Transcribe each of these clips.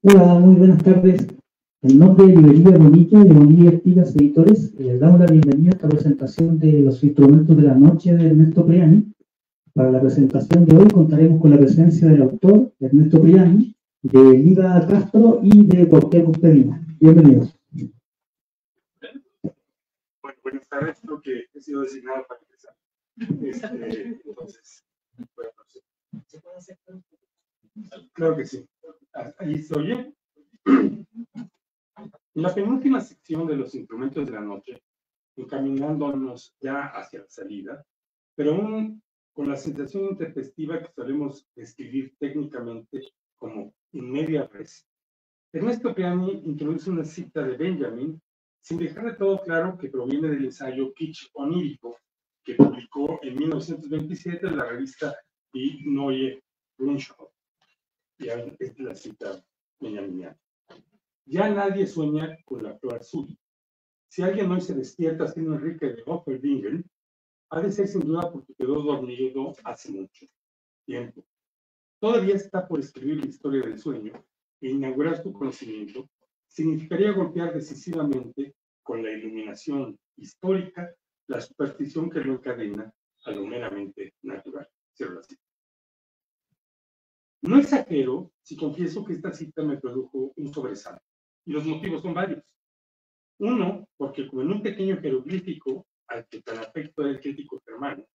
Hola, muy buenas tardes. En nombre de Librería Bonilla y de Bonilla Artigas Editores, damos la bienvenida a esta presentación de los instrumentos de la noche de Ernesto Priani. Para la presentación de hoy contaremos con la presencia del autor, Ernesto Priani, de Lida Castro y de Cuauhtémoc Medina. Bienvenidos. Bueno, buenas tardes, creo que he sido designado para empezar. Entonces, bueno, ¿se puede hacer? Claro que sí. Ahí estoy yo. En la penúltima sección de los instrumentos de la noche, encaminándonos ya hacia la salida, pero aún con la sensación intempestiva que solemos describir técnicamente como in media res, Ernesto Priani introduce una cita de Benjamin sin dejar de todo claro que proviene del ensayo Kitsch onírico que publicó en 1927 en la revista Die Neue Rundschau. Y es la cita benjaminiana. Ya nadie sueña con la flor azul. Si alguien hoy se despierta siendo Enrique de Opperbingen, ha de ser sin duda porque quedó dormido hace mucho tiempo. Todavía está por escribir la historia del sueño e inaugurar su conocimiento significaría golpear decisivamente con la iluminación histórica la superstición que lo encadena a lo meramente natural. Cierro la cita. No exagero si confieso que esta cita me produjo un sobresalto, y los motivos son varios. Uno, porque como en un pequeño jeroglífico al que tan afecto era el crítico germano,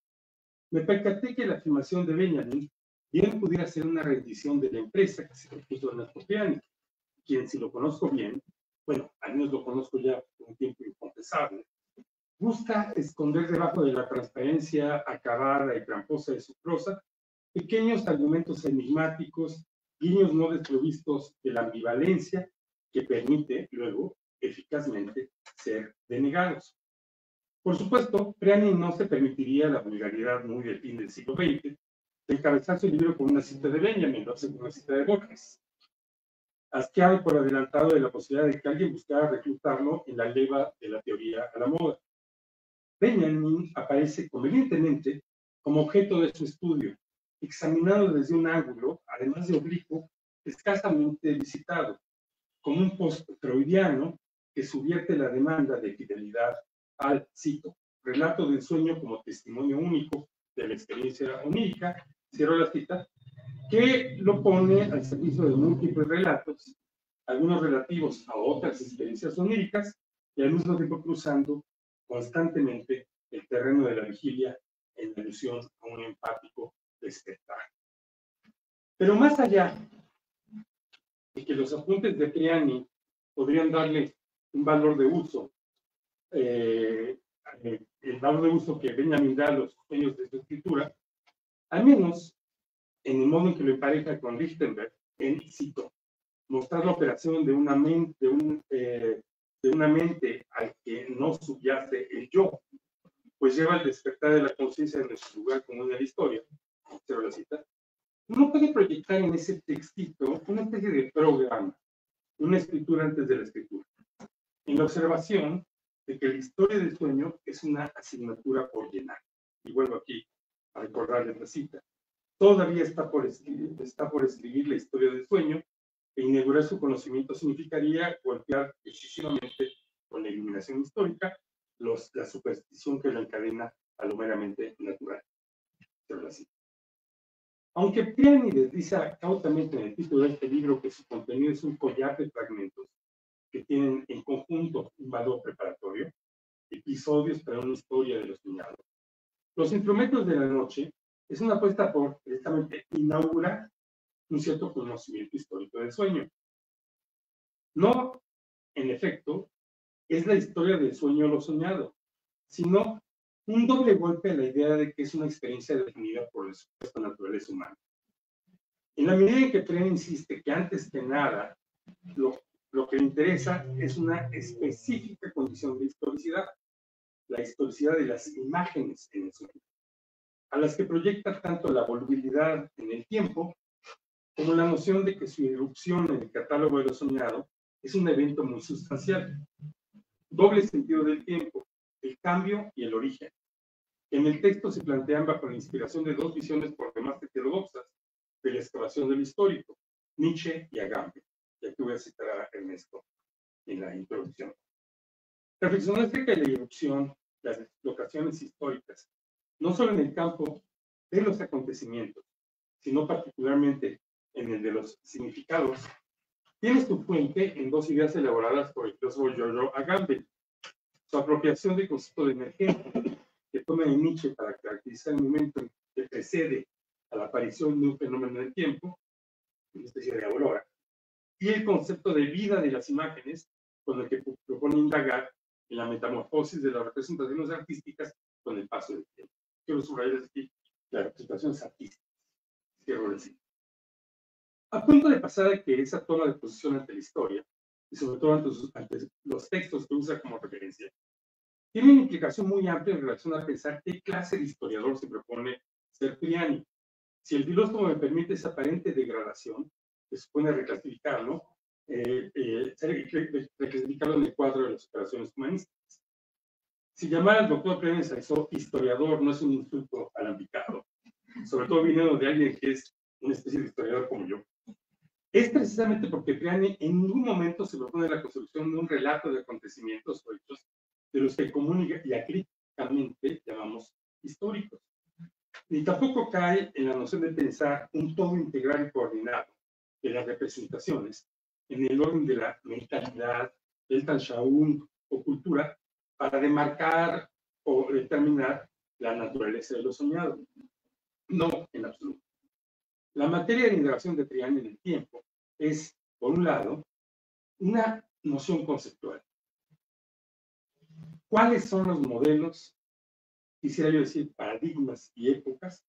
me percaté que la afirmación de Benjamin bien pudiera ser una rendición de la empresa que se propuso Ernesto Priani, quien, si lo conozco bien, bueno, al menos lo conozco ya por un tiempo incontestable, busca esconder debajo de la transparencia acabada y tramposa de su prosa pequeños argumentos enigmáticos, guiños no desprovistos de la ambivalencia que permite luego eficazmente ser denegados. Por supuesto, Priani no se permitiría la vulgaridad muy del fin del siglo XX de encabezar su libro con una cita de Benjamin, no con una cita de Borges, asqueado por adelantado de la posibilidad de que alguien buscara reclutarlo en la leva de la teoría a la moda. Benjamin aparece convenientemente como objeto de su estudio, examinado desde un ángulo, además de oblicuo, escasamente visitado, como un post-freudiano que subvierte la demanda de fidelidad al, cito, relato del sueño como testimonio único de la experiencia onírica, cierro la cita, que lo pone al servicio de múltiples relatos, algunos relativos a otras experiencias oníricas, y al mismo tiempo cruzando constantemente el terreno de la vigilia en alusión a un empático despertar. Pero más allá de que los apuntes de Priani podrían darle un valor de uso, el valor de uso que Benjamin da a los sueños de su escritura, al menos en el modo en que lo empareja con Lichtenberg, en, cito, mostrar la operación de una mente, de una mente al que no subyace el yo, pues lleva al despertar de la conciencia de nuestro lugar común en la historia. Cierro la cita. Uno puede proyectar en ese textito una especie de programa, una escritura antes de la escritura, en la observación de que la historia del sueño es una asignatura por llenar. Y vuelvo aquí a recordarles la cita. Todavía está por escribir la historia del sueño, e inaugurar su conocimiento significaría golpear decisivamente con la iluminación histórica la superstición que lo encadena a lo meramente natural. Aunque Priani desliza cautamente en el título de este libro que su contenido es un collar de fragmentos que tienen en conjunto un valor preparatorio, episodios para una historia de los soñados, los instrumentos de la noche es una apuesta por precisamente inaugurar un cierto conocimiento histórico del sueño. No, en efecto, es la historia del sueño o lo soñado, sino un doble golpe a la idea de que es una experiencia definida por la supuesta naturaleza humana. En la medida en que Priani insiste que antes que nada lo que le interesa es una específica condición de historicidad, la historicidad de las imágenes en el sueño, a las que proyecta tanto la volubilidad en el tiempo como la noción de que su irrupción en el catálogo de lo soñado es un evento muy sustancial. Doble sentido del tiempo, el cambio y el origen. En el texto se plantean bajo la inspiración de dos visiones por demás heterodoxas de la excavación del histórico, Nietzsche y Agamben. Y aquí voy a citar a Ernesto en la introducción. Reflexionó acerca de la irrupción, las locaciones históricas, no solo en el campo de los acontecimientos, sino particularmente en el de los significados, tiene su fuente en dos ideas elaboradas por el filósofo Giorgio Agamben. Su apropiación del concepto de emergencia, que toma en Nietzsche para caracterizar el momento que precede a la aparición de un fenómeno del tiempo, una especie de aurora, y el concepto de vida de las imágenes, con el que propone indagar en la metamorfosis de las representaciones artísticas con el paso del tiempo. Quiero subrayar aquí las representaciones artísticas. Quiero decir. A punto de pasar a que esa toma de posición ante la historia, y sobre todo ante los textos que usa como referencia, tiene una implicación muy amplia en relación a pensar qué clase de historiador se propone ser Priani. Si el filósofo me permite esa aparente degradación, que supone reclasificarlo, reclasificarlo en el cuadro de las operaciones humanísticas. Si llamar al doctor Priani historiador no es un insulto alambicado, sobre todo viniendo de alguien que es una especie de historiador como yo, es precisamente porque Priani en ningún momento se propone la construcción de un relato de acontecimientos o hechos de los que común y acríticamente llamamos históricos. Ni tampoco cae en la noción de pensar un todo integral y coordinado de las representaciones en el orden de la mentalidad, del Tanshaun o cultura para demarcar o determinar la naturaleza de lo soñado. No, en absoluto. La materia de indagación de Priani en el tiempo es, por un lado, una noción conceptual. ¿Cuáles son los modelos, quisiera yo decir, paradigmas y épocas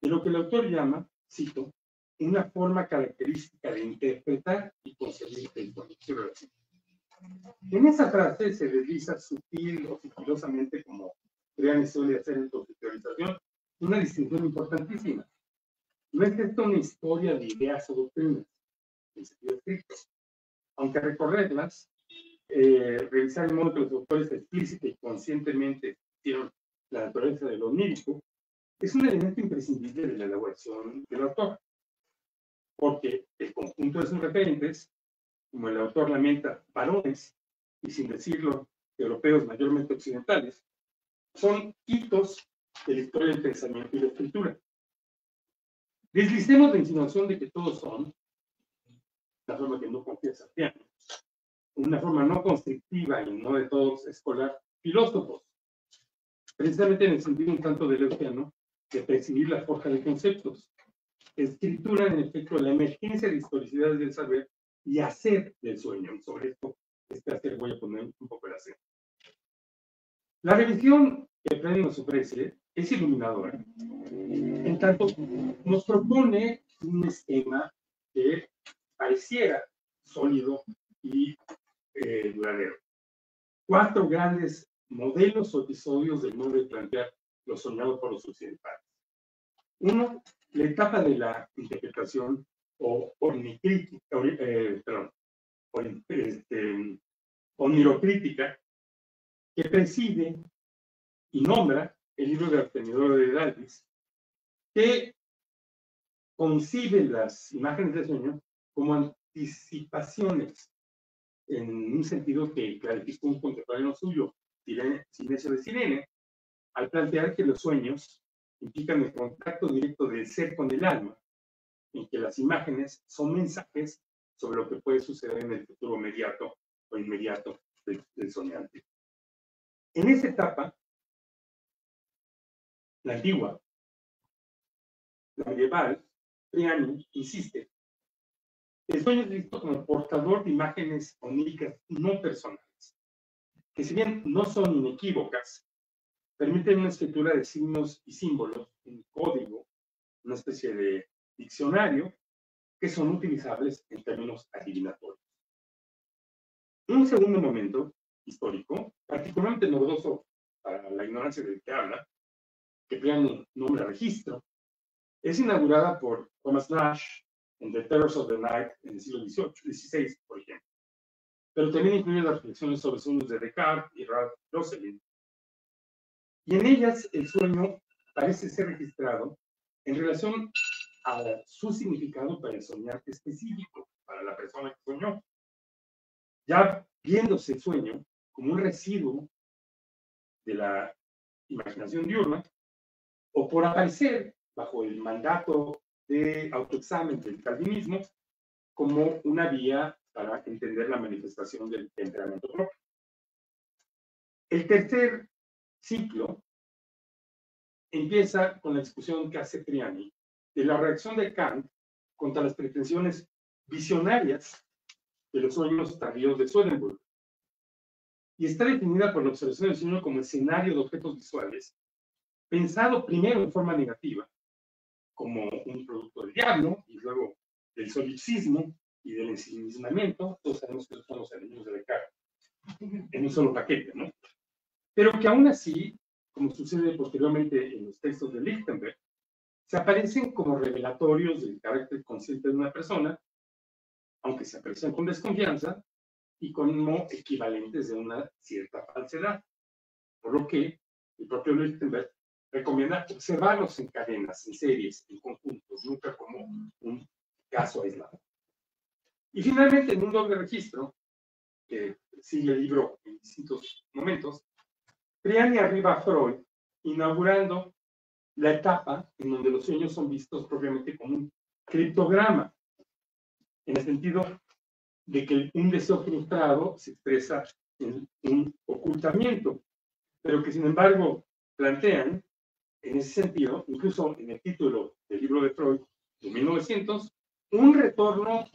de lo que el autor llama, cito, una forma característica de interpretar y concebir el conocimiento? En esa frase se desliza sutil o sigilosamente, como Priani suele hacer en su teorización, una distinción importantísima. No es esto una historia de ideas o doctrinas, en sentido estricto, aunque recorrerlas, revisar el modo que los autores explícita y conscientemente hicieron la naturaleza de lo onírico, es un elemento imprescindible de la elaboración del autor, porque el conjunto de sus referentes, como el autor lamenta, varones, y sin decirlo, europeos mayormente occidentales, son hitos de la historia del pensamiento y la escritura. Deslicemos la insinuación de que todos son, la forma que no confiesa Priani, una forma no constrictiva y no de todos escolar, filósofos, precisamente en el sentido un tanto de leuciano de percibir la forja de conceptos. Escritura, en efecto, la emergencia de historicidades del saber y hacer del sueño. Sobre esto, hacer voy a poner un poco el acento. La revisión que Priani nos ofrece es iluminadora. En tanto, nos propone un esquema que pareciera sólido y duradero. 4 grandes modelos o episodios del modo de plantear lo soñado por los occidentales. 1, la etapa de la interpretación o onirocrítica que preside y nombra el libro de Artemidoro de Dalvis, que concibe las imágenes de sueño como anticipaciones, en un sentido que clarificó un contemporáneo suyo, Sinesio de Cirene, al plantear que los sueños implican el contacto directo del ser con el alma, en que las imágenes son mensajes sobre lo que puede suceder en el futuro inmediato o inmediato del soñante. En esa etapa, la antigua, la medieval, Priani insiste: el sueño es visto como portador de imágenes oníricas no personales, que si bien no son inequívocas, permiten una escritura de signos y símbolos, un código, una especie de diccionario, que son utilizables en términos adivinatorios. Un segundo momento histórico, particularmente novedoso para la ignorancia del que habla, que Priani nombra registro, es inaugurada por Thomas Nash en The Terrors of the Night en el siglo XVI, por ejemplo. Pero también incluye las reflexiones sobre sueños de Descartes y Ralph Rosselin. Y en ellas el sueño parece ser registrado en relación a su significado para el soñante específico, para la persona que soñó, ya viéndose el sueño como un residuo de la imaginación diurna, o por aparecer bajo el mandato de autoexamen del calvinismo como una vía para entender la manifestación del temperamento propio. El tercer ciclo empieza con la discusión que hace Priani de la reacción de Kant contra las pretensiones visionarias de los sueños tardíos de Swedenborg. Y está definida por la observación del sueño como escenario de objetos visuales, pensado primero en forma negativa, como un producto del diablo, y luego del solipsismo y del ensimismamiento. Todos sabemos que esos son los enemigos de Descartes, en un solo paquete, ¿no? Pero que aún así, como sucede posteriormente en los textos de Lichtenberg, se aparecen como revelatorios del carácter consciente de una persona, aunque se aprecian con desconfianza y como equivalentes de una cierta falsedad. Por lo que el propio Lichtenberg recomienda observarlos en cadenas, en series, en conjuntos, nunca como un caso aislado. Y finalmente, en un doble registro, que sigue el libro en distintos momentos, Priani arriba a Freud, inaugurando la etapa en donde los sueños son vistos propiamente como un criptograma, en el sentido de que un deseo frustrado se expresa en un ocultamiento, pero que sin embargo plantean, en ese sentido, incluso en el título del libro de Freud de 1900, un retorno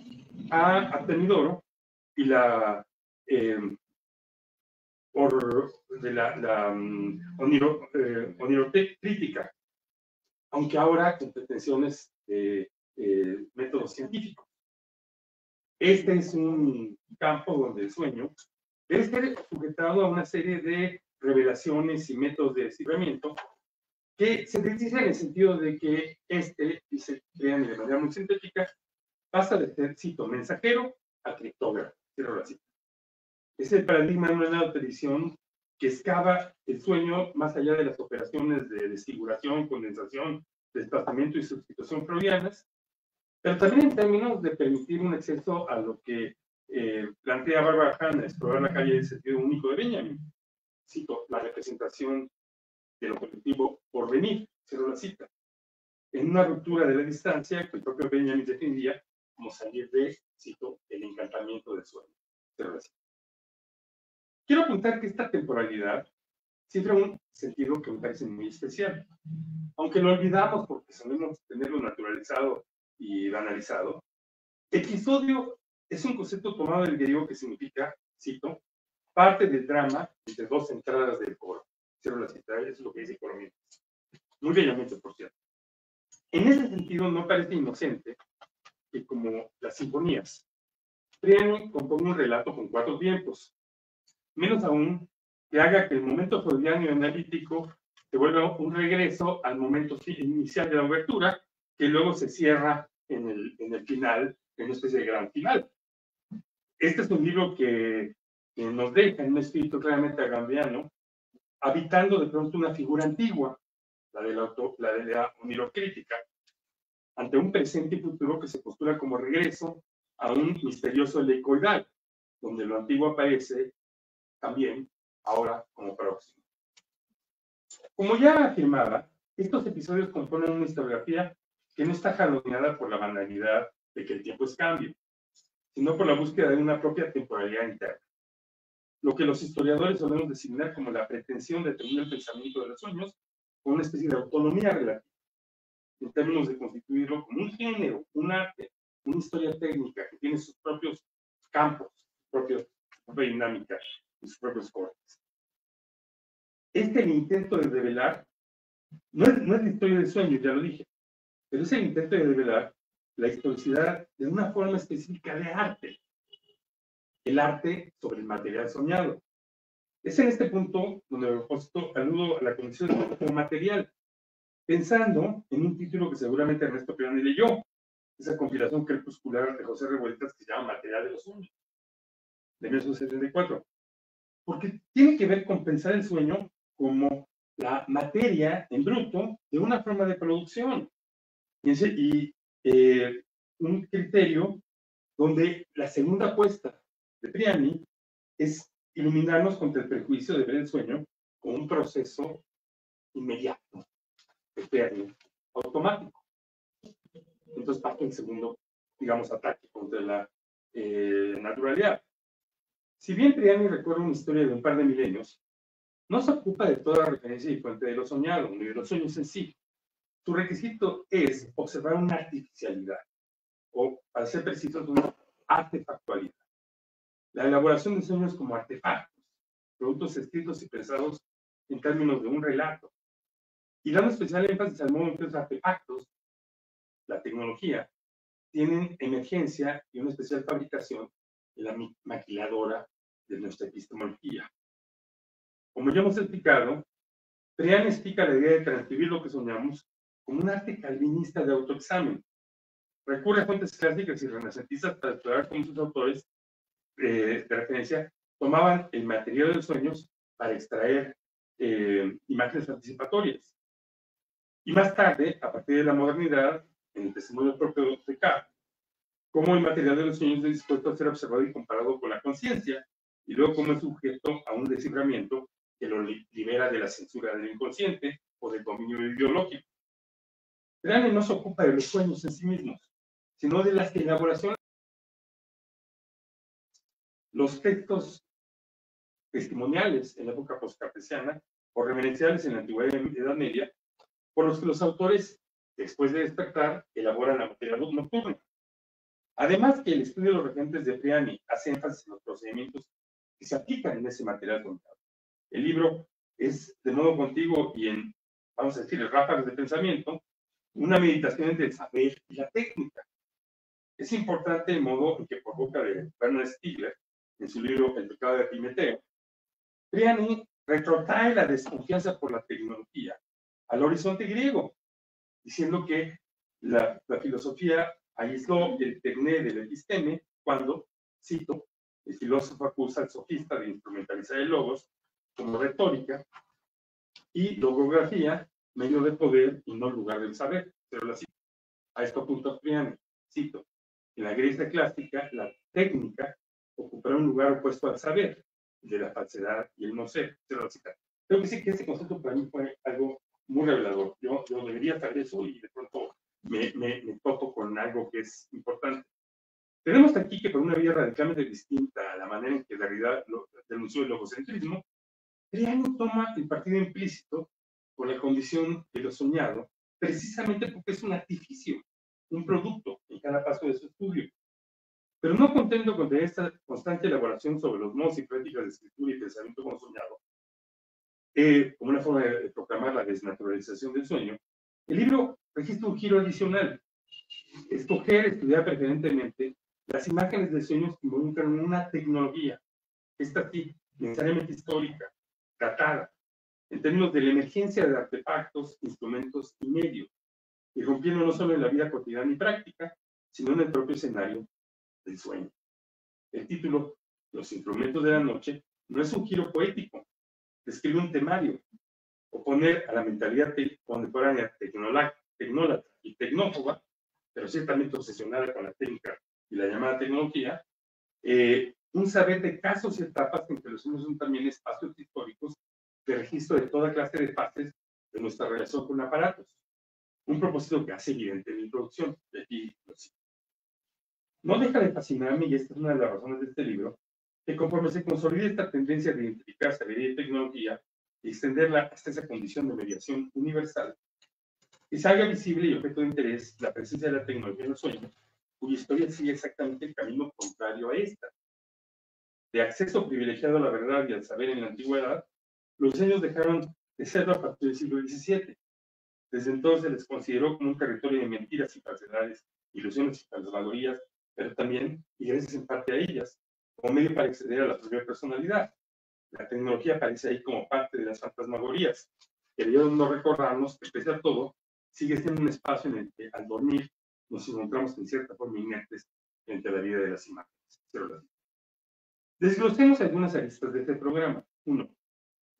a Artemidoro y la onirocrítica, aunque ahora con pretensiones de métodos científicos. Este es un campo donde el sueño debe ser sujetado a una serie de revelaciones y métodos de desciframiento que se desdicen en el sentido de que dice Priani de manera muy sintética, pasa de ser, cito, mensajero a criptógrafo. Cierro la cita. Es el paradigma de una nueva tradición que excava el sueño más allá de las operaciones de desfiguración, condensación, desplazamiento y sustitución freudianas, pero también en términos de permitir un acceso a lo que plantea Barbara Hahn, explorar la calle del sentido único de Benjamin. Cito, la representación de lo colectivo por venir, cierro la cita. En una ruptura de la distancia que el propio Benjamin defendía como salir de, cito, el encantamiento del sueño, cierro la cita. Quiero apuntar que esta temporalidad cifra un sentido que me parece muy especial. Aunque lo olvidamos porque solemos tenerlo naturalizado y banalizado, episodio es un concepto tomado del griego que significa, cito, parte del drama entre dos entradas del coro. Cierro la cita, eso es lo que dice Colomino. Muy bellamente, por cierto. En ese sentido, no parece inocente que, como las sinfonías, Priani componga un relato con 4 tiempos. Menos aún que haga que el momento freudiano y analítico se vuelva un regreso al momento inicial de la obertura, que luego se cierra en el final, en una especie de gran final. Este es un libro que nos deja en un espíritu claramente agambiano, habitando de pronto una figura antigua, la de la onirocrítica, ante un presente y futuro que se postula como regreso a un misterioso leicoidal, donde lo antiguo aparece también ahora como próximo. Como ya afirmaba, estos episodios componen una historiografía que no está jaloneada por la banalidad de que el tiempo es cambio, sino por la búsqueda de una propia temporalidad interna. Lo que los historiadores solemos designar como la pretensión de tener el pensamiento de los sueños con una especie de autonomía relativa, en términos de constituirlo como un género, un arte, una historia técnica que tiene sus propios campos, su propia dinámica y sus propios cortes. Este es el intento de revelar, no es la historia del sueño, ya lo dije, pero es el intento de revelar la historicidad de una forma específica de arte, el arte sobre el material soñado. Es en este punto donde aludo a la condición del cuerpo material, pensando en un título que seguramente Ernesto Priani leyó, esa compilación crepuscular de José Revueltas que se llama Material de los Sueños, de 1974, porque tiene que ver con pensar el sueño como la materia en bruto de una forma de producción. Y un criterio donde la segunda apuesta de Priani es iluminarnos contra el prejuicio de ver el sueño como un proceso inmediato, de Priani, automático. Entonces parte el segundo, digamos, ataque contra la naturalidad. Si bien Priani recorre una historia de un par de milenios, no se ocupa de toda referencia y fuente de lo soñado, ni de los sueños en sí. Su requisito es observar una artificialidad, o, para ser precisos, una artefactualidad. La elaboración de sueños como artefactos, productos escritos y pensados en términos de un relato, y dando especial énfasis al modo en que los artefactos, la tecnología, tienen emergencia y una especial fabricación en la maquiladora de nuestra epistemología. Como ya hemos explicado, Priani explica la idea de transcribir lo que soñamos como un arte calvinista de autoexamen. Recurre a fuentes clásicas y renacentistas para explorar cómo sus autores de referencia tomaban el material de los sueños para extraer imágenes anticipatorias. Y más tarde, a partir de la modernidad, en el testimonio propio de Descartes, cómo el material de los sueños es dispuesto a ser observado y comparado con la conciencia, y luego cómo es sujeto a un desciframiento que lo libera de la censura del inconsciente o del dominio ideológico. Priani no se ocupa de los sueños en sí mismos, sino de las elaboraciones. Los textos testimoniales en la época postcartesiana o reverenciales en la antigüedad y Edad Media, por los que los autores, después de despertar, elaboran la materia nocturna. Además que el estudio de los referentes de Priani hace énfasis en los procedimientos que se aplican en ese material contado. El libro es De nuevo contigo y en, vamos a decir, el ráfagas de pensamiento, una meditación entre el saber y la técnica. Es importante el modo en que, por boca de Bernard Stiegler, en su libro El pecado de Epimeteo, Priani retrotrae la desconfianza por la tecnología al horizonte griego, diciendo que la filosofía aisló el tecné del episteme cuando, cito, el filósofo acusa al sofista de instrumentalizar el logos como retórica y logografía, medio de poder y no lugar del saber. Pero la cito. A esto apunta Priani, cito, en la Grecia clásica, la técnica ocupará un lugar opuesto al saber, de la falsedad y el no ser. Creo que sí que ese concepto para mí fue algo muy revelador. Yo debería saber eso y de pronto me topo con algo que es importante. Tenemos aquí que por una vía radicalmente distinta a la manera en que Derrida denunció el logocentrismo, Priani toma el partido implícito con la condición de lo soñado, precisamente porque es un artificio, un producto en cada paso de su estudio. Pero no contento con esta constante elaboración sobre los modos y prácticas de escritura y pensamiento como soñado, como una forma de proclamar la desnaturalización del sueño, el libro registra un giro adicional. Estudiar preferentemente las imágenes de sueños que involucran una tecnología, esta sí, necesariamente histórica, datada, en términos de la emergencia de artefactos, instrumentos y medios, irrumpiendo no solo en la vida cotidiana y práctica, sino en el propio escenario del sueño. El título, Los instrumentos de la noche, no es un giro poético, describe un temario, oponer a la mentalidad contemporánea tecnólatra y tecnófoba, pero ciertamente obsesionada con la técnica y la llamada tecnología, un saber de casos y etapas en que los sueños son también espacios históricos de registro de toda clase de fases de nuestra relación con aparatos. Un propósito que hace evidente en la introducción, de aquí lo cito. No deja de fascinarme, y esta es una de las razones de este libro, que conforme se consolida esta tendencia de identificar sabiduría y tecnología y extenderla hasta esa condición de mediación universal, que se haga visible y objeto de interés la presencia de la tecnología en los sueños, cuya historia sigue exactamente el camino contrario a esta. De acceso privilegiado a la verdad y al saber en la antigüedad, los sueños dejaron de serlo a partir del siglo XVII. Desde entonces se les consideró como un territorio de mentiras y falsedades, ilusiones y fantasmagorías, pero también, y gracias en parte a ellas, como medio para acceder a la propia personalidad. La tecnología aparece ahí como parte de las fantasmagorías, que debemos no recordarnos que, pese a todo, sigue siendo un espacio en el que, al dormir, nos encontramos en cierta forma inertes frente a la vida de las imágenes. Desglosemos algunas aristas de este programa. 1.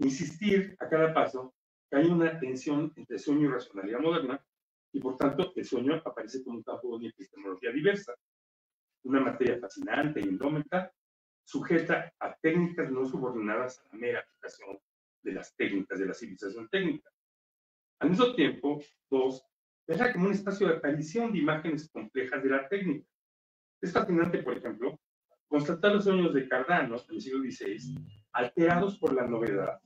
Insistir a cada paso que hay una tensión entre sueño y racionalidad moderna, y por tanto el sueño aparece como un campo de epistemología diversa, una materia fascinante e indómita, sujeta a técnicas no subordinadas a la mera aplicación de las técnicas de la civilización técnica. Al mismo tiempo, dos, era como un espacio de aparición de imágenes complejas de la técnica. Es fascinante, por ejemplo, constatar los sueños de Cardano en el siglo XVI, alterados por la novedad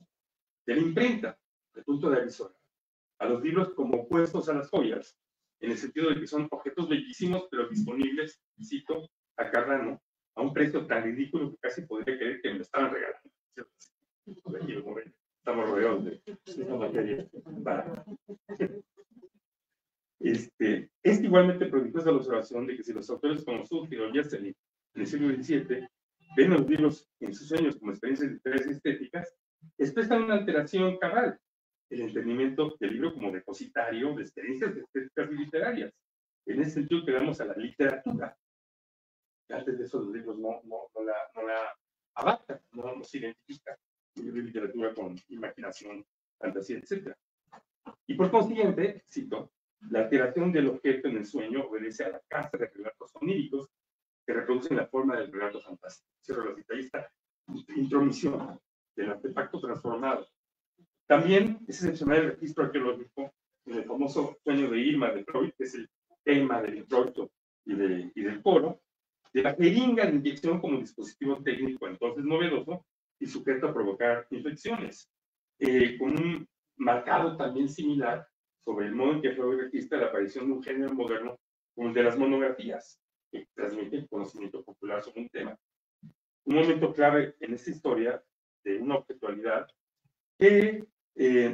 de la imprenta, el punto de aviso, a los libros como opuestos a las joyas, en el sentido de que son objetos bellísimos, pero disponibles, cito a Cardano, a un precio tan ridículo que casi podría creer que me lo estaban regalando. Estamos rodeados de esta materia barata. Es igualmente prodigiosa la observación de que si los autores como Sutcliffe o Yesterday en el siglo XVII ven los libros en sus sueños como experiencias literarias y estéticas, expresan una alteración cabal, el entendimiento del libro como depositario de experiencias estéticas y literarias. En ese sentido quedamos a la literatura. Antes de eso los libros no la abarcan, no se identifican. Literatura con imaginación, fantasía, etc. Y por consiguiente, cito, la alteración del objeto en el sueño obedece a la casta de relatos oníricos que reproducen la forma del relato fantástico. Cierro la cita, ahí está, intromisión del artefacto transformado. También es excepcional el registro arqueológico en el famoso sueño de Irma de Freud, que es el tema del introito y del coro, de la jeringa de inyección como dispositivo técnico entonces novedoso y sujeto a provocar infecciones, con un marcado también similar sobre el modo en que Freud registra la aparición de un género moderno como el de las monografías, que transmiten conocimiento popular sobre un tema. Un momento clave en esta historia de una objetualidad que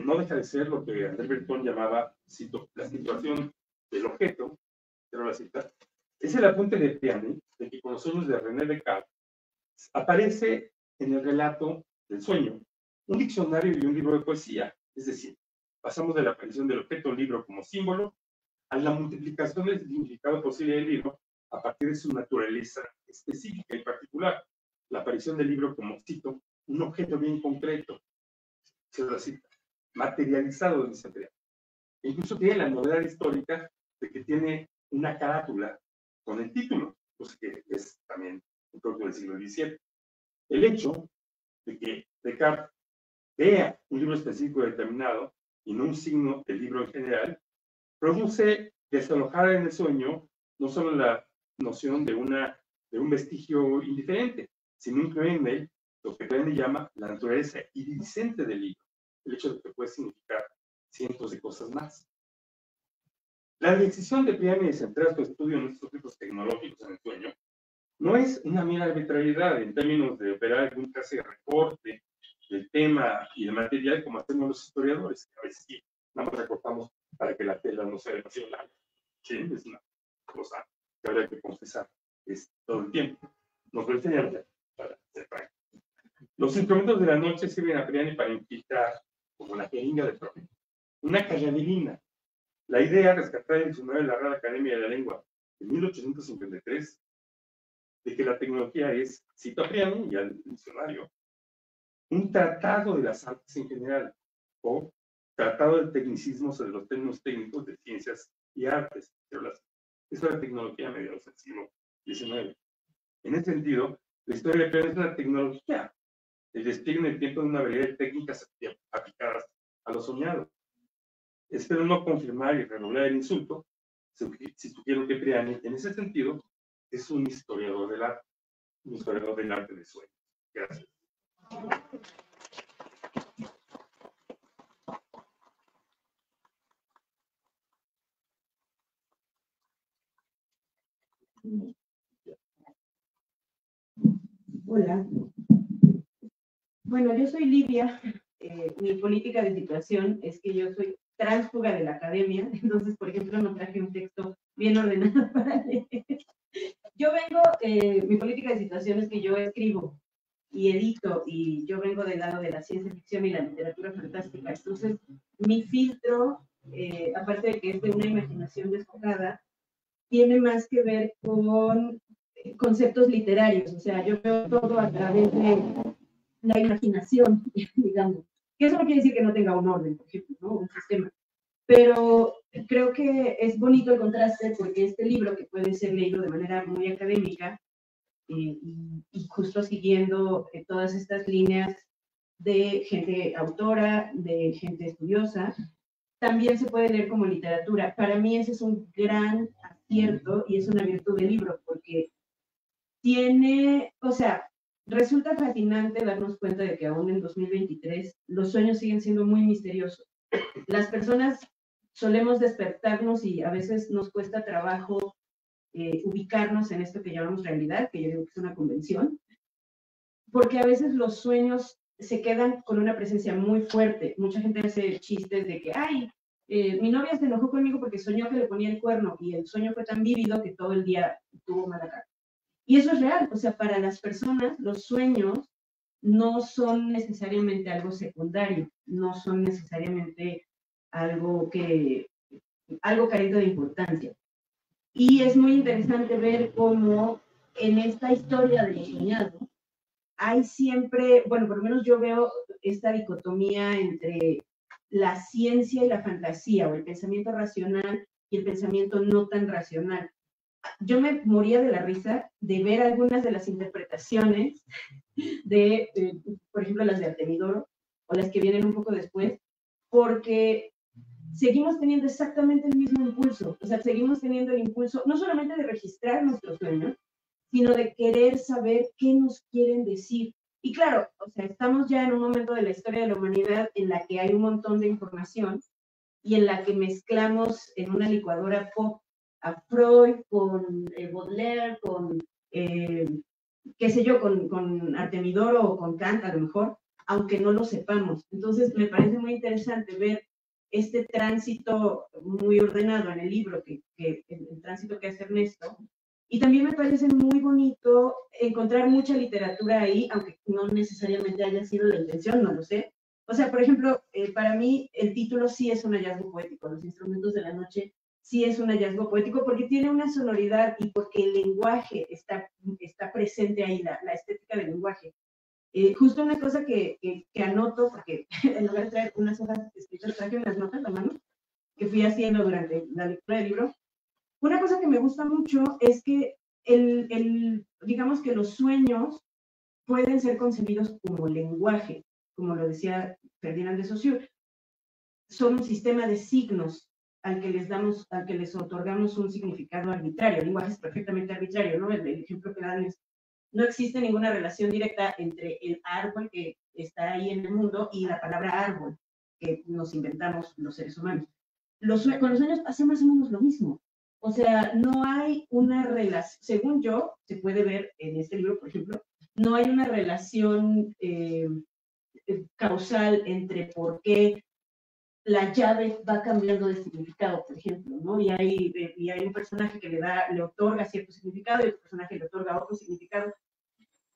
no deja de ser lo que André Breton llamaba, cito, la situación del objeto, pero la cita, es el apunte de Peany de que con los sueños de René Descartes aparece en el relato del sueño un diccionario y un libro de poesía, es decir, pasamos de la aparición del objeto libro como símbolo a la multiplicación del significado posible del libro a partir de su naturaleza específica y particular, la aparición del libro como, cito, un objeto bien concreto, se la cita, materializado, dice Peany. Incluso tiene la novedad histórica de que tiene una carátula con el título, pues que es también un producto del siglo XVII. El hecho de que Descartes vea un libro específico determinado y no un signo del libro en general, produce desalojar en el sueño no solo la noción de un vestigio indiferente, sino incluye lo que Peany llama la naturaleza iridiscente del libro, el hecho de que puede significar cientos de cosas más. La decisión de Peany de centrar su estudio en estos tipos tecnológicos en el sueño no es una mera arbitrariedad en términos de operar algún clase de recorte del tema y del material como hacemos los historiadores, que a veces sí, nada más recortamos para que la tela no sea demasiado larga. Sí, es una cosa que habría que confesar todo el tiempo. Nos lo enseñan para ser franco. Los instrumentos de la noche sirven a Peany para infiltrar, como la jeringa de Freud, una calladilina. La idea rescatada en el diccionario de la Real Academia de la Lengua en 1853 de que la tecnología es, cito a Peany y al diccionario, un tratado de las artes en general, o tratado del tecnicismo sobre los términos técnicos de ciencias y artes. Eso es la tecnología a mediados del siglo XIX. En ese sentido, la historia de Peany es una tecnología, el despliegue en el tiempo de una variedad de técnicas aplicadas a lo soñado. Espero no confirmar y redoblar el insulto, si sugiero que Peany, en ese sentido, es un historiador del arte de sueños. Gracias. Hola. Bueno, yo soy Livia. Mi política de situación es que yo soy tránsfuga de la academia, entonces, por ejemplo, no traje un texto bien ordenado para leer. Yo vengo, mi política de situación es que yo escribo y edito, y yo vengo del lado de la ciencia ficción y la literatura fantástica. Entonces, mi filtro, aparte de que es de una imaginación despojada, tiene más que ver con conceptos literarios. O sea, yo veo todo a través de la imaginación, digamos. Que eso no quiere decir que no tenga un orden, por ejemplo, ¿no? Un sistema. Pero creo que es bonito el contraste porque este libro, que puede ser leído de manera muy académica y justo siguiendo todas estas líneas de gente autora, de gente estudiosa, también se puede leer como literatura. Para mí ese es un gran acierto y es una virtud del libro, porque tiene, o sea, resulta fascinante darnos cuenta de que aún en 2023 los sueños siguen siendo muy misteriosos. Las personas solemos despertarnos y a veces nos cuesta trabajo ubicarnos en esto que llamamos realidad, que yo digo que es una convención, porque a veces los sueños se quedan con una presencia muy fuerte. Mucha gente hace chistes de que, ay, mi novia se enojó conmigo porque soñó que le ponía el cuerno y el sueño fue tan vívido que todo el día tuvo mala cara. Y eso es real, o sea, para las personas los sueños no son necesariamente algo secundario, no son necesariamente algo carente de importancia. Y es muy interesante ver cómo en esta historia del soñado hay siempre, bueno, por lo menos yo veo esta dicotomía entre la ciencia y la fantasía, o el pensamiento racional y el pensamiento no tan racional. Yo me moría de la risa de ver algunas de las interpretaciones por ejemplo, las de Artemidoro, o las que vienen un poco después, porque seguimos teniendo exactamente el mismo impulso, o sea, seguimos teniendo el impulso no solamente de registrar nuestros sueños, sino de querer saber qué nos quieren decir. Y claro, o sea, estamos ya en un momento de la historia de la humanidad en la que hay un montón de información y en la que mezclamos en una licuadora pop a Freud con Baudelaire, con, qué sé yo, con Artemidoro o con Kant a lo mejor, aunque no lo sepamos. Entonces, me parece muy interesante ver este tránsito muy ordenado en el libro, el tránsito que hace Ernesto. Y también me parece muy bonito encontrar mucha literatura ahí, aunque no necesariamente haya sido la intención, no lo sé. O sea, por ejemplo, para mí el título sí es un hallazgo poético, Los instrumentos de la noche sí es un hallazgo poético porque tiene una sonoridad y porque el lenguaje está presente ahí, la estética del lenguaje. Justo una cosa que anoto, porque en lugar de traer unas hojas escritas, traje unas notas a mano que fui haciendo durante la lectura del libro. Una cosa que me gusta mucho es que digamos que los sueños pueden ser concebidos como lenguaje, como lo decía Ferdinand de Saussure. Son un sistema de signos al que les otorgamos un significado arbitrario. El lenguaje es perfectamente arbitrario, ¿no? El ejemplo que dan es, no existe ninguna relación directa entre el árbol que está ahí en el mundo y la palabra árbol que nos inventamos los seres humanos. Con los sueños pasa más o menos lo mismo. O sea, no hay una relación, según yo, se puede ver en este libro, por ejemplo, no hay una relación causal entre por qué la llave va cambiando de significado, por ejemplo, ¿no? Y hay un personaje que le otorga cierto significado y otro personaje le otorga otro significado.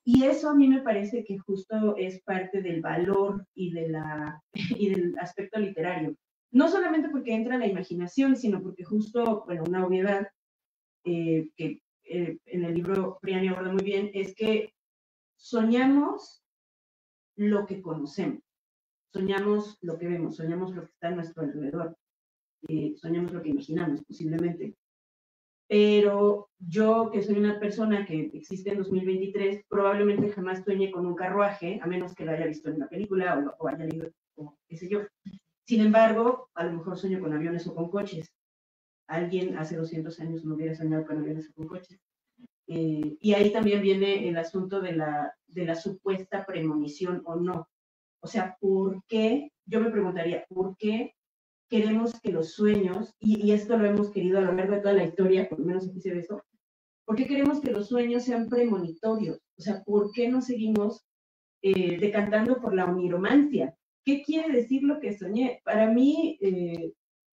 Y eso a mí me parece que justo es parte del valor y del aspecto literario. No solamente porque entra la imaginación, sino porque justo, bueno, una obviedad que en el libro Priani aborda muy bien, es que soñamos lo que conocemos, soñamos lo que vemos, soñamos lo que está a nuestro alrededor, soñamos lo que imaginamos posiblemente. Pero yo, que soy una persona que existe en 2023, probablemente jamás sueñe con un carruaje, a menos que lo haya visto en una película o haya leído, o qué sé yo. Sin embargo, a lo mejor sueño con aviones o con coches. Alguien hace 200 años no hubiera soñado con aviones o con coches. Y ahí también viene el asunto de la supuesta premonición o no. O sea, ¿por qué? Yo me preguntaría, ¿por qué queremos que los sueños, y esto lo hemos querido a lo largo de toda la historia, por lo menos aquí se ve eso, ¿por qué queremos que los sueños sean premonitorios? O sea, ¿por qué no seguimos decantando por la oniromancia? ¿Qué quiere decir lo que soñé? Para mí,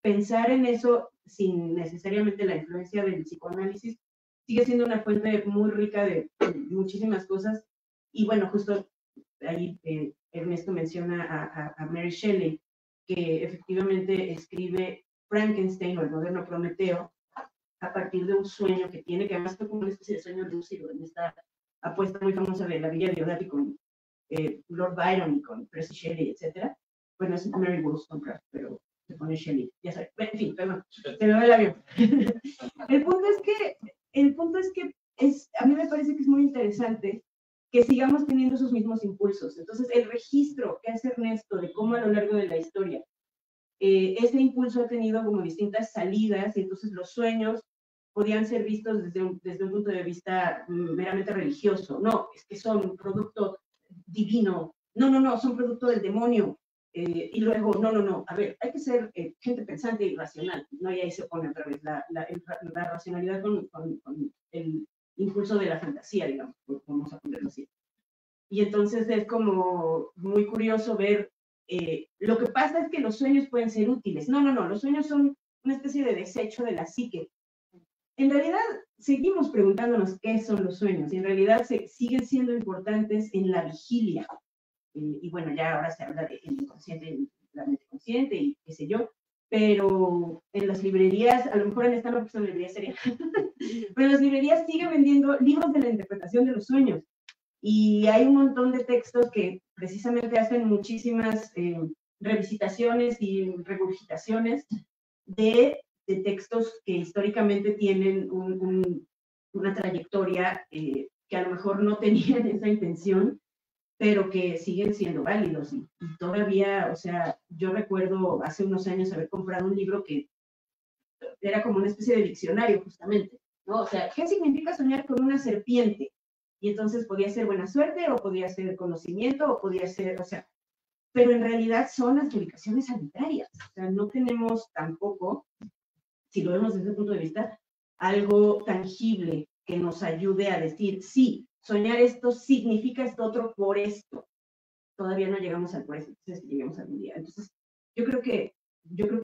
pensar en eso sin necesariamente la influencia del psicoanálisis sigue siendo una fuente muy rica de muchísimas cosas. Y bueno, justo ahí Ernesto menciona a Mary Shelley, que efectivamente escribe Frankenstein o el moderno Prometeo a partir de un sueño que tiene, que además fue como una especie de sueño lúcido en esta apuesta muy famosa de la Villa Diodati con Lord Byron y con Percy Shelley, etc. bueno, es Mary Wollstonecraft, pero se pone Shelley, ya sabes, en fin, perdón, se me va el avión. El punto es que a mí me parece que es muy interesante que sigamos teniendo esos mismos impulsos. Entonces, el registro que hace Ernesto de cómo a lo largo de la historia ese impulso ha tenido como distintas salidas, y entonces los sueños podían ser vistos desde un punto de vista meramente religioso. No, es que son un producto divino. No, son producto del demonio. Y luego, no, a ver, hay que ser gente pensante y racional, ¿no? Y ahí se pone otra vez la racionalidad con el impulso de la fantasía, digamos, vamos a ponerlo así. Y entonces es como muy curioso ver, lo que pasa es que los sueños pueden ser útiles. No, los sueños son una especie de desecho de la psique. En realidad, seguimos preguntándonos qué son los sueños, y en realidad siguen siendo importantes en la vigilia. Y bueno, ya ahora se habla del inconsciente, la mente consciente y qué sé yo, pero en las librerías, a lo mejor en esta no, porque son librerías serias, pero en las librerías siguen vendiendo libros de la interpretación de los sueños. Y hay un montón de textos que precisamente hacen muchísimas revisitaciones y regurgitaciones de textos que históricamente tienen una trayectoria que a lo mejor no tenían esa intención, pero que siguen siendo válidos. Y todavía, o sea, yo recuerdo hace unos años haber comprado un libro que era como una especie de diccionario, justamente, ¿no? O sea, ¿qué significa soñar con una serpiente? Y entonces podía ser buena suerte, o podía ser conocimiento, o podía ser, o sea, pero en realidad son adjudicaciones arbitrarias. O sea, no tenemos tampoco, si lo vemos desde ese punto de vista, algo tangible que nos ayude a decir, sí, soñar esto significa esto otro por esto. Todavía no llegamos al por eso, entonces lleguemos algún día. Entonces, yo creo que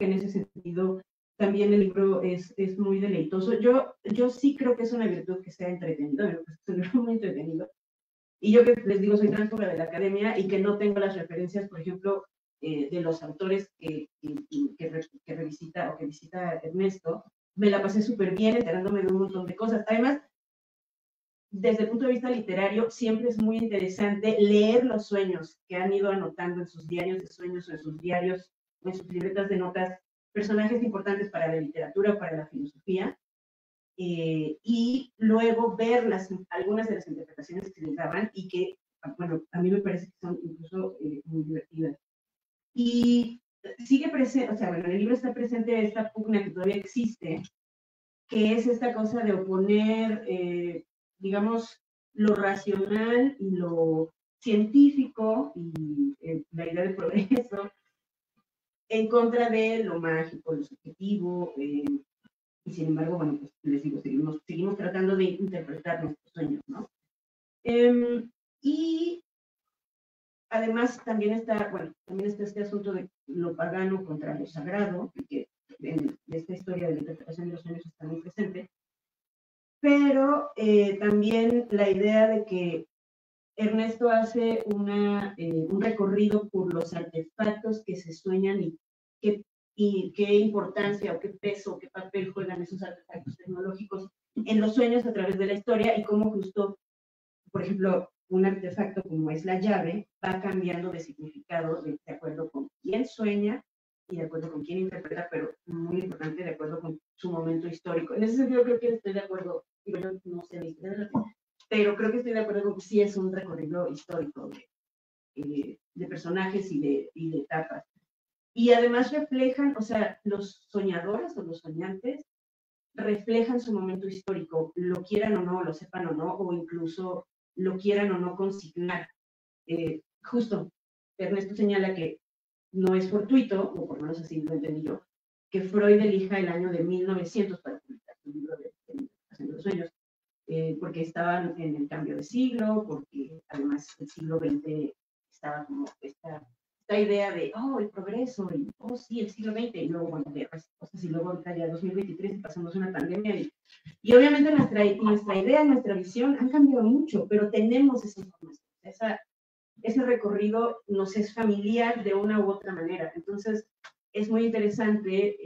en ese sentido también el libro es muy deleitoso. Yo sí creo que es una virtud que sea entretenido, es un libro muy entretenido. Y yo que les digo, soy tránsfuga de la academia y que no tengo las referencias, por ejemplo, de los autores que revisita o que visita Ernesto, me la pasé súper bien enterándome de un montón de cosas. Además, desde el punto de vista literario, siempre es muy interesante leer los sueños que han ido anotando en sus diarios de sueños o en sus diarios o en sus libretas de notas personajes importantes para la literatura o para la filosofía, y luego ver algunas de las interpretaciones que les daban y que, bueno, a mí me parece que son incluso muy divertidas. Y sigue presente, o sea, bueno, en el libro está presente esta pugna que todavía existe, que es esta cosa de oponer, digamos, lo racional y lo científico y la idea de progreso en contra de lo mágico, lo subjetivo, y sin embargo, bueno, pues les digo, seguimos tratando de interpretar nuestros sueños, ¿no? Y además también está este asunto de lo pagano contra lo sagrado, que en esta historia de la interpretación de los sueños está muy presente, pero también la idea de que Ernesto hace un recorrido por los artefactos que se sueñan y qué importancia o qué peso o qué papel juegan esos artefactos tecnológicos en los sueños a través de la historia, y cómo justo, por ejemplo, un artefacto como es la llave va cambiando de significado de acuerdo con quién sueña y de acuerdo con quién interpreta, pero muy importante, de acuerdo con su momento histórico. En ese sentido creo que estoy de acuerdo, digo, yo no sé la historia, pero creo que estoy de acuerdo con que sí es un recorrido histórico de personajes y de etapas. Y además reflejan, o sea, los soñadores o los soñantes reflejan su momento histórico, lo quieran o no, lo sepan o no, o incluso lo quieran o no consignar. Justo, Ernesto señala que no es fortuito, o por lo menos así lo entendí yo, que Freud elija el año de 1900 para publicar su libro de los sueños, porque estaban en el cambio de siglo, porque además el siglo XX estaba como esta idea de, el progreso, y, sí, el siglo XX, y luego, bueno, guerras, cosas, y luego ahorita ya 2023 y pasamos una pandemia, y obviamente nuestra idea, nuestra visión han cambiado mucho, pero tenemos esa información, ese recorrido nos es familiar de una u otra manera. Entonces, es muy interesante,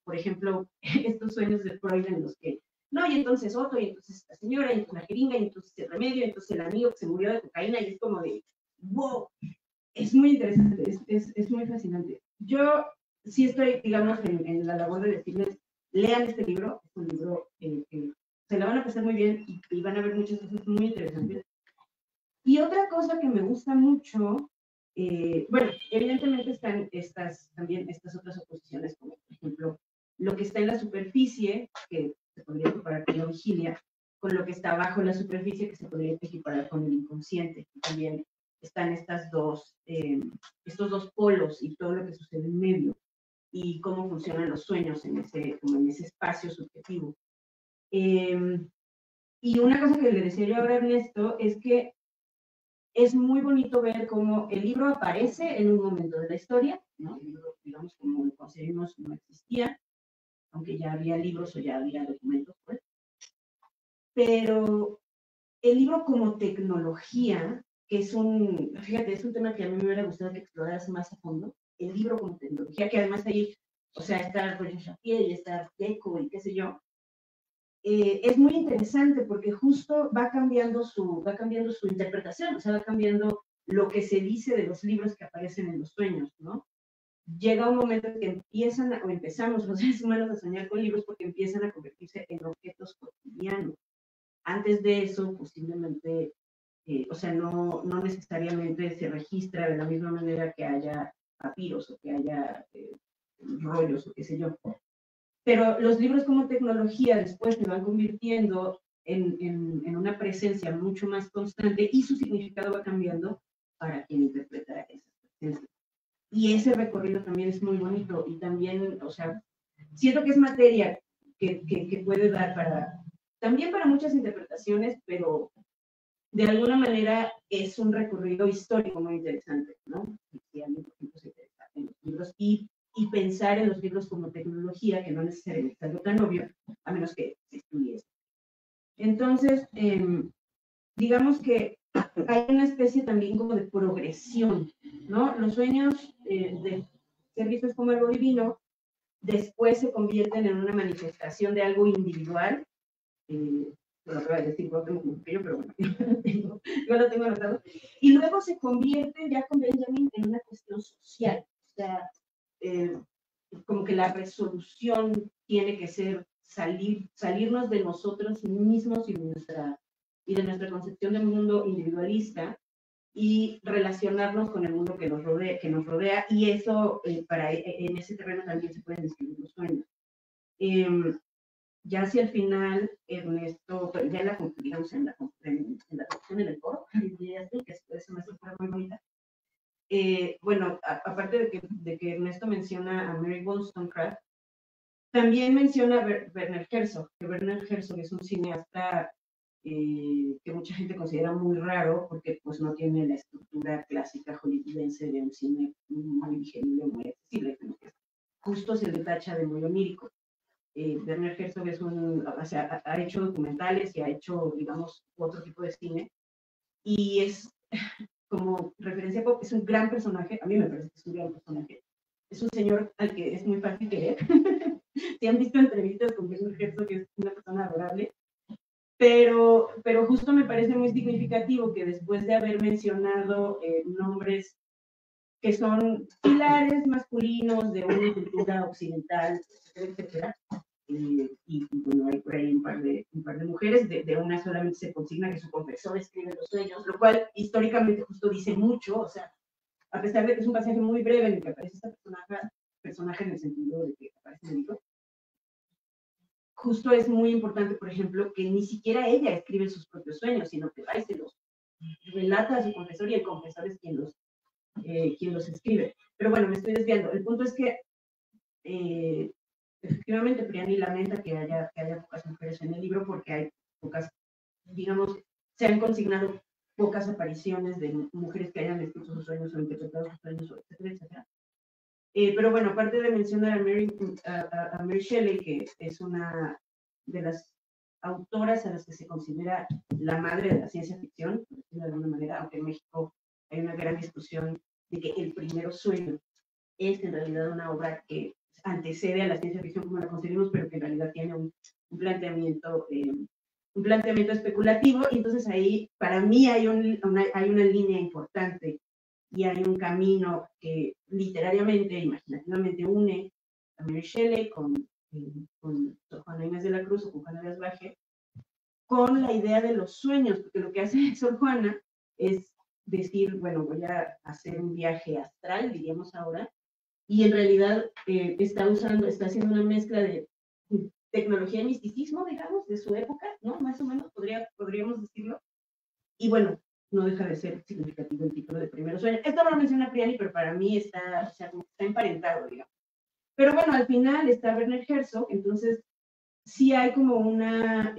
por ejemplo, estos sueños de Freud en los que, no, y entonces Otto, y entonces la señora, y entonces la jeringa, y entonces el remedio, y entonces el amigo que se murió de cocaína, y es como de, wow, es muy interesante, es muy fascinante. Yo sí estoy, digamos, en la labor de decirles, lean este libro, es un libro que se la van a pasar muy bien y van a ver muchas cosas muy interesantes. Y otra cosa que me gusta mucho, bueno, evidentemente están también estas otras oposiciones, como por ejemplo, lo que está en la superficie, que se podría equiparar con la vigilia, con lo que está bajo la superficie, que se podría equiparar con el inconsciente. Y también están estos dos polos y todo lo que sucede en medio, y cómo funcionan los sueños como en ese espacio subjetivo. Y una cosa que le decía yo ahora a Ernesto es que es muy bonito ver cómo el libro aparece en un momento de la historia, ¿no? El libro, digamos, como lo concebimos, no existía, aunque ya había libros o ya había documentos, pues. Pero el libro como tecnología, que fíjate, es un tema que a mí me hubiera gustado que exploraras más a fondo, el libro como tecnología, que además ahí, o sea, está Roger Chapier y está Deco y qué sé yo, es muy interesante porque justo va cambiando su interpretación, o sea, va cambiando lo que se dice de los libros que aparecen en los sueños, ¿no? Llega un momento en que empezamos los seres humanos a soñar con libros porque empiezan a convertirse en objetos cotidianos. Antes de eso, posiblemente, o sea, no necesariamente se registra de la misma manera que haya papiros o que haya rollos o qué sé yo. Pero los libros como tecnología después se van convirtiendo en una presencia mucho más constante y su significado va cambiando para quien interpreta esa presencia. Y ese recorrido también es muy bonito y también, o sea, siento que es materia que puede dar también para muchas interpretaciones, pero de alguna manera es un recorrido histórico muy interesante, ¿no? Si alguien, por ejemplo, se interesa en los libros y pensar en los libros como tecnología, que no necesariamente es algo tan obvio, a menos que se estudie esto. Entonces, digamos que hay una especie también como de progresión, ¿no? Los sueños de ser vistos como algo divino, después se convierten en una manifestación de algo individual. Lo acabo de decir, no tengo como pero bueno, yo lo tengo anotado. Y luego se convierte ya con Benjamin en una cuestión social. O sea, como que la resolución tiene que ser salirnos de nosotros mismos y de nuestra concepción del mundo individualista y relacionarnos con el mundo que nos rodea y eso, en ese terreno también se pueden describir los sueños. Ya hacia el final, Ernesto, ya digamos, en la cuestión en el coro, que es una estructura muy bonita. Bueno, aparte de que Ernesto menciona a Mary Wollstonecraft, también menciona a Werner Herzog, que Werner Herzog es un cineasta que mucha gente considera muy raro porque pues no tiene la estructura clásica hollywoodense de un cine muy digerible, muy accesible, justo se le tacha de muy onírico. Werner Herzog ha hecho documentales y ha hecho, digamos, otro tipo de cine y es como referencia pop, es un gran personaje, a mí me parece que es un gran personaje, es un señor al que es muy fácil querer. Si han visto entrevistas con Werner Herzog, que es una persona adorable, pero justo me parece muy significativo que después de haber mencionado nombres que son pilares masculinos de una cultura occidental, etcétera, y bueno, hay por ahí un par de mujeres, de una solamente se consigna que su confesor escribe los sueños, lo cual históricamente justo dice mucho, o sea, a pesar de que es un pasaje muy breve en el que aparece esta personaje en el sentido de que aparece en el libro, justo es muy importante, por ejemplo, que ni siquiera ella escribe sus propios sueños, sino que va y se los relata a su confesor y el confesor es quien los escribe. Pero bueno, me estoy desviando. El punto es que efectivamente Priani lamenta que haya pocas mujeres en el libro porque hay pocas, digamos, se han consignado pocas apariciones de mujeres que hayan escrito sus sueños o interpretado sus sueños, etcétera, etcétera. Pero bueno, aparte de mencionar a Mary Shelley, que es una de las autoras a las que se considera la madre de la ciencia ficción, de alguna manera, aunque en México hay una gran discusión de que el primer sueño es en realidad una obra que antecede a la ciencia ficción como la concebimos, pero que en realidad tiene un planteamiento especulativo, y entonces ahí para mí hay una línea importante y hay un camino que literariamente, imaginativamente une a Mary Shelley con Sor Juana Inés de la Cruz o con Juana de Asbaje, con la idea de los sueños, porque lo que hace Sor Juana es decir, bueno, voy a hacer un viaje astral, diríamos ahora, y en realidad está haciendo una mezcla de tecnología y misticismo, digamos, de su época, ¿no? Más o menos podríamos decirlo. Y bueno, no deja de ser significativo el título de Primero Sueño. Esto no lo menciona Priani, pero para mí está, o sea, está emparentado, digamos. Pero bueno, al final está Werner Herzog, entonces sí hay como una,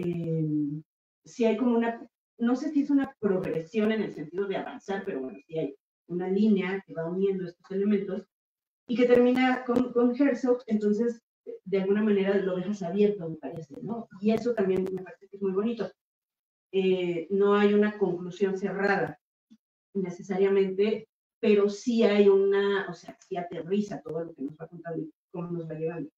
no sé si es una progresión en el sentido de avanzar, pero bueno, sí hay una línea que va uniendo estos elementos y que termina con Herzog, entonces de alguna manera lo dejas abierto, me parece, ¿no? Y eso también me parece que es muy bonito. No hay una conclusión cerrada necesariamente, pero sí hay o sea, sí aterriza todo lo que nos va contando y cómo nos va llevando.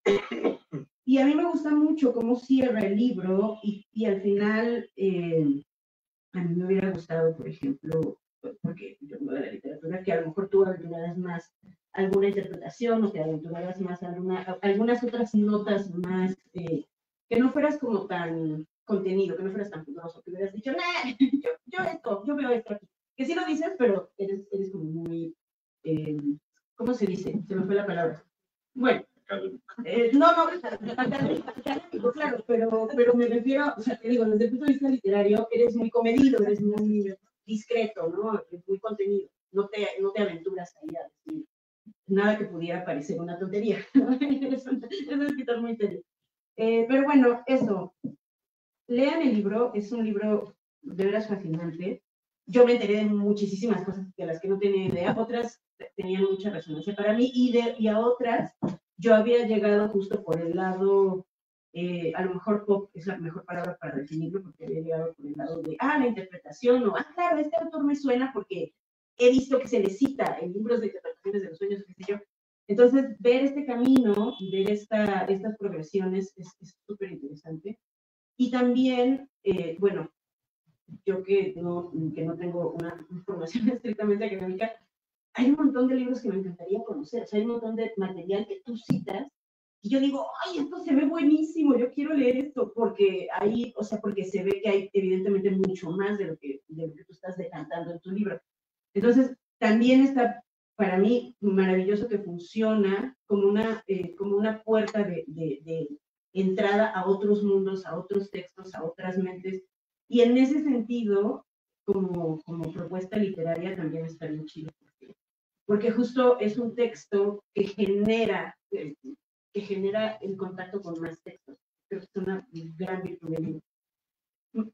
Y a mí me gusta mucho cómo cierra el libro y al final a mí me hubiera gustado, por ejemplo, porque yo vengo de la literatura, que a lo mejor tú aventuraras más alguna interpretación o que aventuraras más algunas otras notas más, que no fueras como tan contenido, que no fueras tan pudoroso, que hubieras dicho, nah, yo veo esto aquí. Que sí lo dices, pero eres como muy, ¿cómo se dice? Se me fue la palabra. Bueno, no, académico, claro, pero me refiero, o sea, te digo, desde el punto de vista literario, eres muy comedido, eres muy discreto, ¿no? Muy contenido, no te aventuras ahí a decir nada que pudiera parecer una tontería, ¿no? Es un escritor muy serio. Pero bueno, eso, lean el libro, es un libro de veras fascinante. Yo me enteré de muchísimas cosas de las que no tenía idea, otras tenían mucha resonancia para mí y a otras yo había llegado justo por el lado, a lo mejor pop es la mejor palabra para definirlo, porque había llegado por el lado de, la interpretación, o, claro, este autor me suena porque he visto que se le cita en libros de interpretaciones de los sueños, qué sé yo. Entonces, ver este camino, ver estas progresiones es súper interesante. Y también, bueno, yo que no tengo una formación estrictamente académica, hay un montón de libros que me encantaría conocer, o sea, hay un montón de material que tú citas y yo digo, ay, esto se ve buenísimo, yo quiero leer esto, porque hay, o sea, porque se ve que hay evidentemente mucho más de lo que tú estás decantando en tu libro. Entonces, también está, para mí, maravilloso que funciona como una puerta de entrada a otros mundos, a otros textos, a otras mentes, y en ese sentido, como propuesta literaria también está bien chido, porque justo es un texto que genera el contacto con más textos. Creo que es una gran virtud del libro.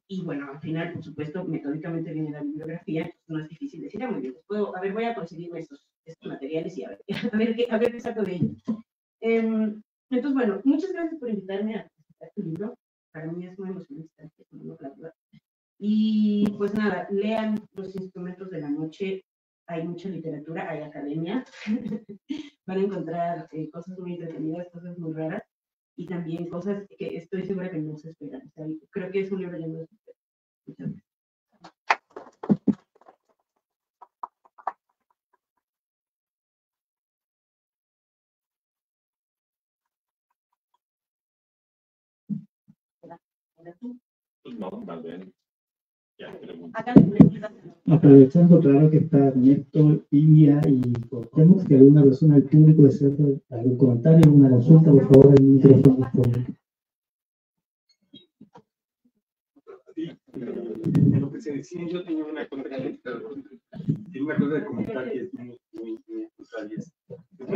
Y bueno, al final, por supuesto, metódicamente viene la bibliografía, entonces no es difícil decir, muy bien, voy a conseguirme estos materiales y a ver qué saco de ellos. Entonces, bueno, muchas gracias por invitarme a presentar tu libro. Para mí es muy emocionante estar aquí con la verdad. Y pues nada, lean Los Instrumentos de la Noche. Hay mucha literatura, hay academia. Van a encontrar cosas muy entretenidas, cosas muy raras y también cosas que estoy segura que no se esperan. O sea, creo que es un libro lleno de sorpresas. Muchas gracias. Pues no, más bien. Aprovechando, claro, que está Néstor, Ilia y Cuauhtémoc, que alguna persona del público desea hacer algún comentario, alguna consulta, por favor, el micrófono disponible. Sí, en lo que se decía, yo tenía una cosa de comentar que es muy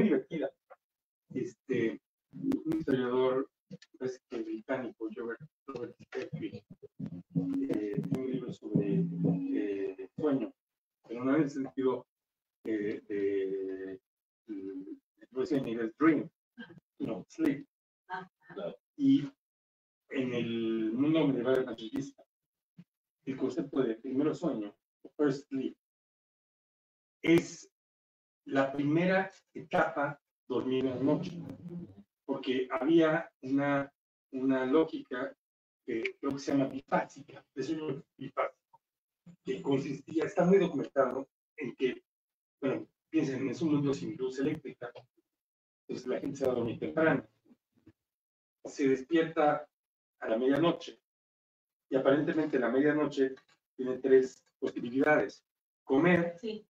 divertida. Un historiador británico, Robert Petrie, tiene un libro sobre sueño, pero no en el sentido de dream, no, sleep. Y en el mundo medieval machista, el concepto de primero sueño, first sleep, es la primera etapa dormir en la noche, porque había una lógica que creo que se llama bifásica, de sueño bifásico, que consistía, está muy documentado, en que bueno, piensen, es un mundo sin luz eléctrica, entonces la gente se va a dormir temprano, se despierta a la medianoche, y aparentemente la medianoche tiene tres posibilidades: comer, Sí.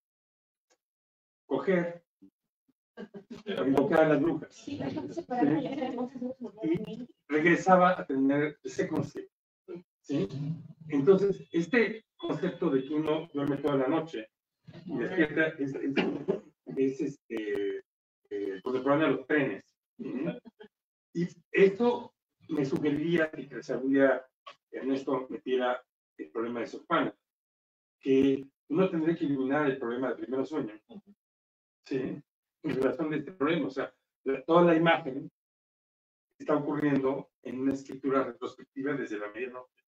coger, invocar a las brujas. Sí, Y regresaba a tener ese concepto. ¿Sí? Entonces, este concepto de que uno duerme toda la noche y despierta es contemporáneo a los trenes. Y esto me sugeriría que algún día Ernesto metiera el problema de Sopana, que uno tendría que eliminar el problema del primer sueño. ¿Sí? En relación de este problema, o sea, toda la imagen está ocurriendo en una escritura retrospectiva desde la medianoche.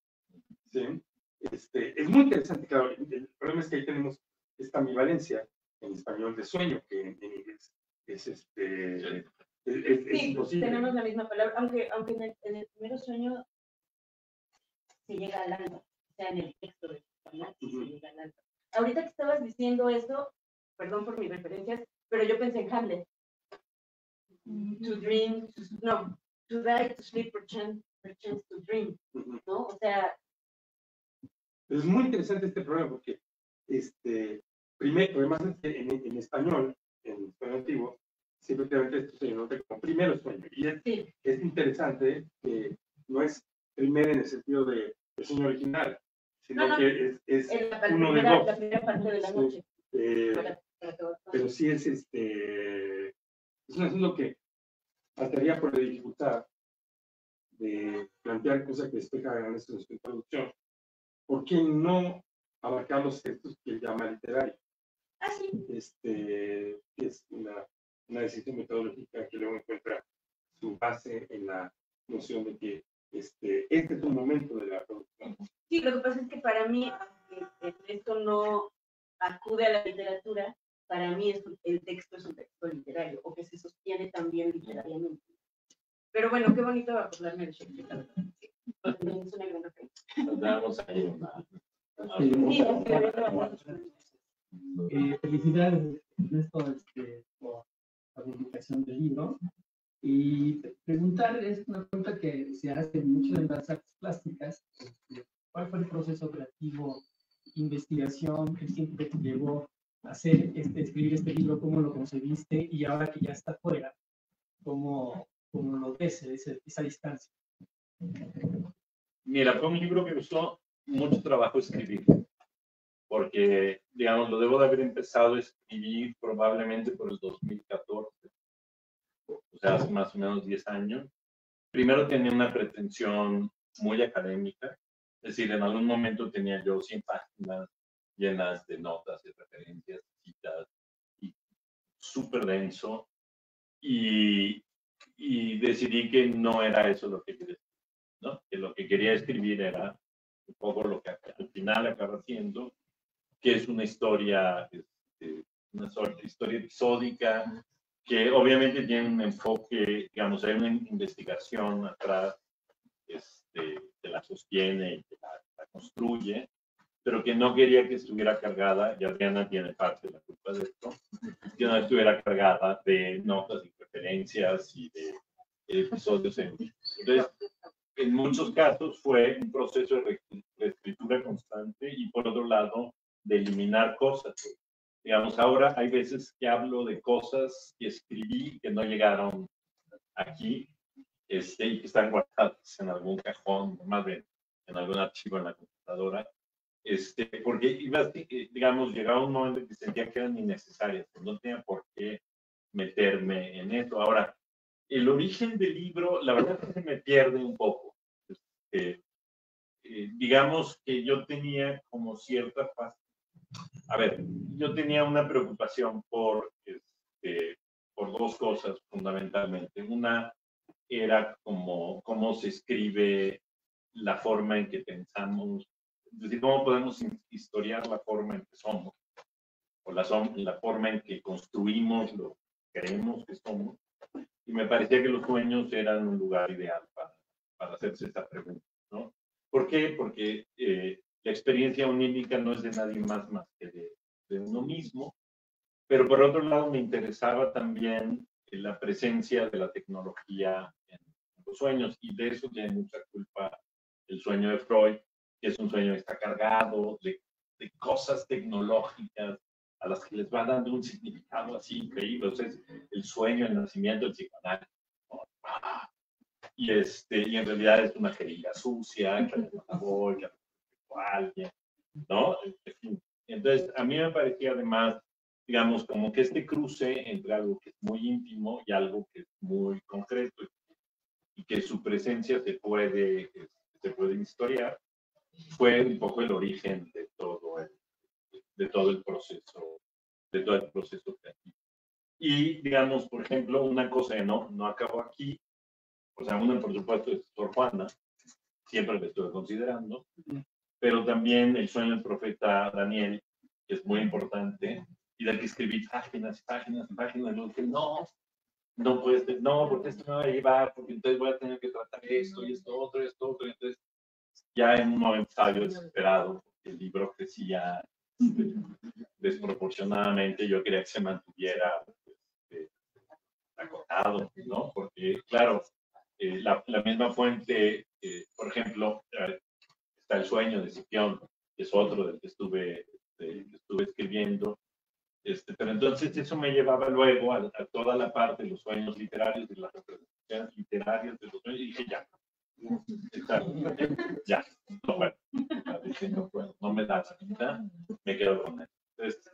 ¿Sí? Es muy interesante, claro. El problema es que ahí tenemos esta ambivalencia en español de sueño, que en inglés es imposible. Tenemos la misma palabra, aunque en el primer sueño se llega al alma, o sea, en el texto de español se llega al alma. Ahorita que estabas diciendo eso, perdón por mis referencias, pero yo pensé en Hamlet. To dream, no, to die, to sleep, perchance to dream, ¿no? O sea... Es muy interesante este programa porque, primero, además en español, en español antiguo, siempre esto se nota como primero sueño. Y es interesante que no es primero en el sentido de sueño original, sino que es uno de dos. La primera parte de la noche. Pero sí es un asunto que pasaría por la dificultad de plantear cosas que despejan en su introducción. ¿Por qué no abarcar los textos que él llama literario? Ah, sí. Es una decisión metodológica que luego encuentra su base en la noción de que este es un momento de la producción. Sí, lo que pasa es que para mí esto no acude a la literatura, para mí el texto es un texto literario, o que se sostiene también literariamente. Pero bueno, qué bonito acordarme de Shakespeare. Es una gran referencia. Nos damos ahí una... Felicidades, Ernesto, por la publicación del libro. Y preguntar, es una pregunta que se hace mucho en las artes plásticas. ¿Cuál fue el proceso creativo, investigación que siempre te llevó a hacer, escribir este libro? ¿Cómo lo concebiste? Y ahora que ya está fuera, ¿cómo lo ves, esa distancia? Mira, fue un libro que costó mucho trabajo escribir, porque, digamos, lo debo de haber empezado a escribir probablemente por el 2014, o sea, hace más o menos 10 años. Primero tenía una pretensión muy académica, es decir, en algún momento tenía yo 100 páginas llenas de notas y referencias, citas, y súper denso, y decidí que no era eso lo que quería escribir, ¿no? Que lo que quería escribir era un poco lo que al final acaba siendo, que es una historia, historia episódica, que obviamente tiene un enfoque, digamos, hay una investigación atrás que la sostiene y que la construye, pero que no quería que estuviera cargada, y Adriana tiene parte de la culpa de esto, que no estuviera cargada de notas y referencias y de episodios. Entonces, en muchos casos fue un proceso de reescritura constante y, por otro lado, de eliminar cosas. Digamos, ahora hay veces que hablo de cosas que escribí que no llegaron aquí y que están guardadas en algún cajón, más bien en algún archivo en la computadora, porque digamos, llegaba un momento en que sentía que eran innecesarias, no tenía por qué meterme en esto. Ahora, el origen del libro, la verdad es que me pierde un poco. Digamos que yo tenía como cierta paz. A ver, yo tenía una preocupación por dos cosas fundamentalmente. Una era cómo se escribe, la forma en que pensamos, es decir, cómo podemos historiar la forma en que somos, o la forma en que construimos lo que creemos que somos. Y me parecía que los sueños eran un lugar ideal para hacerse esta pregunta, ¿no? ¿Por qué? Porque la experiencia onírica no es de nadie más que de uno mismo, Pero por otro lado me interesaba también la presencia de la tecnología en los sueños, y de eso tiene mucha culpa el sueño de Freud, que es un sueño que está cargado de cosas tecnológicas a las que les va dando un significado así increíble. O sea, es el sueño, el nacimiento del psicoanálisis, ¿no? Y en realidad es una jeringa sucia, que le que a alguien, ¿no? Entonces, a mí me parecía además, digamos, como que este cruce entre algo que es muy íntimo y algo que es muy concreto, y que su presencia se puede historiar, fue un poco el origen de todo el proceso creativo. Y, digamos, por ejemplo, una cosa que no acabo aquí, o sea, una, por supuesto, es Sor Juana, siempre la estuve considerando, pero también el sueño del profeta Daniel, que es muy importante, y del que escribí páginas, páginas, páginas, y luego dije, no puedes, no, porque esto me va a llevar, porque entonces voy a tener que tratar esto y esto otro, entonces ya en un momento estaba yo desesperado, porque el libro crecía desproporcionadamente, yo quería que se mantuviera acotado, ¿no? Porque, claro, la misma fuente, por ejemplo, está El sueño de Cipión, que es otro del que estuve escribiendo, pero entonces eso me llevaba luego a toda la parte de los sueños literarios, de las representaciones literarias de los sueños, y dije, ya, no, bueno, dije, no me da la me quedo con él. Entonces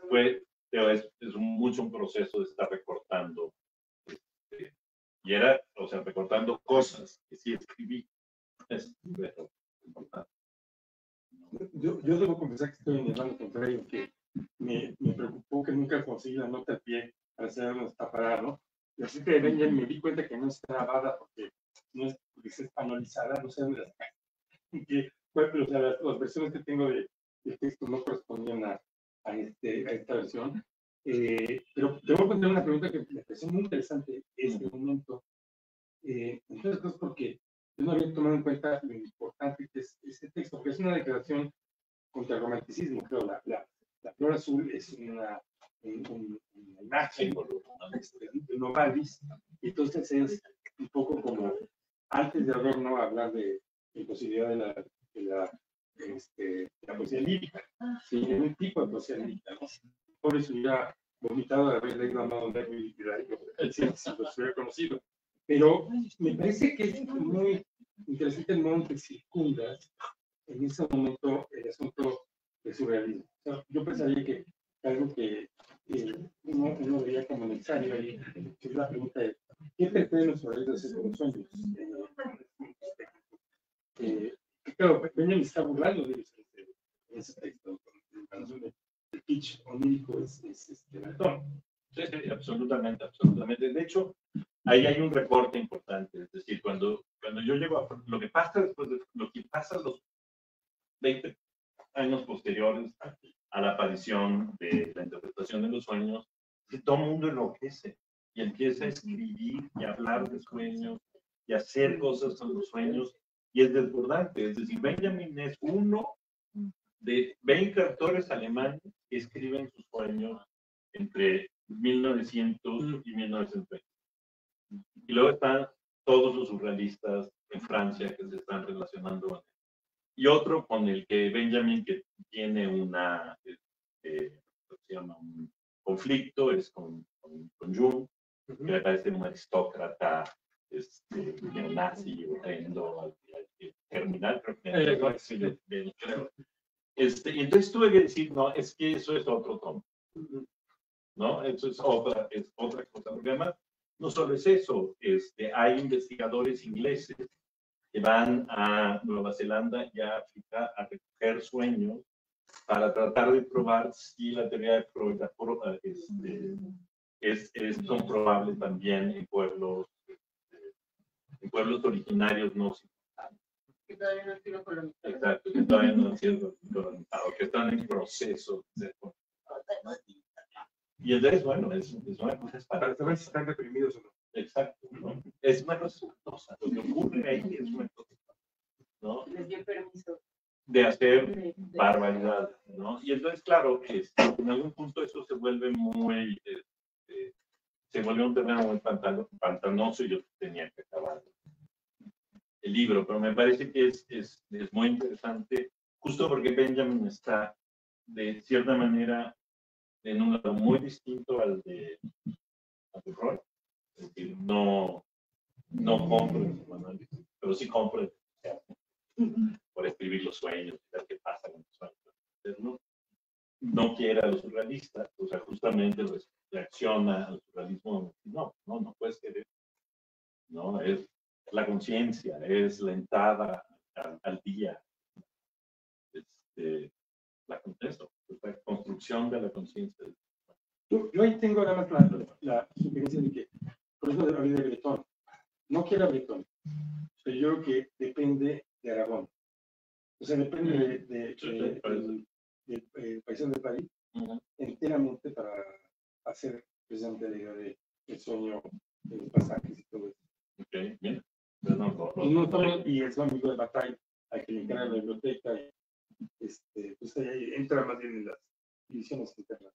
es mucho un proceso de estar recortando, y era, o sea, recortando cosas que sí escribí. Es importante. Yo debo confesar que estoy en el lado contrario, que me preocupó que nunca conseguí la nota al pie para saber dónde está parada, ¿no? La cita de Benjamin me di cuenta que no está grabada porque no es españolizada, no sé dónde está. Pero, o sea, las versiones que tengo de texto no correspondían a esta versión. Pero te voy a poner una pregunta que me pareció muy interesante en este momento. Entonces, pues porque yo no había tomado en cuenta lo importante que es este texto, porque es una declaración contra el romanticismo, creo. La flor azul es una imagen de Novalis, y entonces es un poco como antes de Adorno hablar de la imposibilidad de la poesía lírica, ¿sí? En un tipo de poesía lírica, ¿no? Por eso hubiera vomitado de haber leído a Amado Nervo y si los hubiera conocido. Pero me parece que es muy interesante el modo en que circundas en ese momento el asunto de surrealismo. O sea, yo pensaría que algo que uno veía como necesario ahí es la pregunta de ¿qué pretenden los surrealistas hacer con los sueños? Claro, Benjamin está burlando de ellos en ese texto. El pitch onírico es Platón. Sí, absolutamente. De hecho, ahí hay un recorte importante. Es decir, cuando yo llego a lo que pasa después de lo que pasa los 20 años posteriores a la aparición de la interpretación de los sueños, que todo el mundo enloquece y empieza a escribir y a hablar de sueños y a hacer cosas con los sueños, y es desbordante. Es decir, Benjamin es uno de 20 autores alemanes que escriben sus sueños entre 1900 y 1920. Y luego están todos los surrealistas en Francia que se están relacionando con él. Y otro con el que Benjamin, que tiene un conflicto, es con Jung, que me parece un aristócrata neonazi, horrendo, terminal, creo. Y entonces tuve que decir, no, es que eso es otro tono, ¿no? Eso es otra cosa, porque además no solo es eso, hay investigadores ingleses que van a Nueva Zelanda y a África a recoger sueños para tratar de probar si la teoría de Freud es comprobable también en pueblos originarios no occidentales. Que todavía no han sido colonizados. Exacto, que todavía no han sido colonizados, que están en proceso de y entonces, bueno, es una cosa para saber si están reprimidos o no. Exacto, ¿no? Es una cosa espantosa. Lo que ocurre ahí es una cosa, ¿no? Les dio permiso de hacer barbaridad, ¿no? ¿no? Y entonces, claro, en algún punto eso se vuelve se vuelve un terreno muy pantanoso y yo tenía que acabar el libro, pero me parece que es muy interesante, justo porque Benjamin está, de cierta manera, en un lado muy distinto al de Roy. Es decir, no compro el psicoanálisis, pero sí compro el por escribir los sueños, ver qué pasa con los sueños. No quiere a los surrealistas, o sea, justamente reacciona al surrealismo. No puedes querer. ¿No? Es la conciencia, es la entrada al día. La construcción de la conciencia. Yo ahí tengo nada más la sugerencia de que, por eso hablé de Bretón. No quiera Bretón, pero yo creo que depende de Aragón. O sea, depende del paisano de París, enteramente para hacer precisamente la idea del sueño, de los pasajes y todo eso. Ok, bien. Y es un amigo de Bataille, al que le encarga la biblioteca, y pues ahí entra más bien en las divisiones internas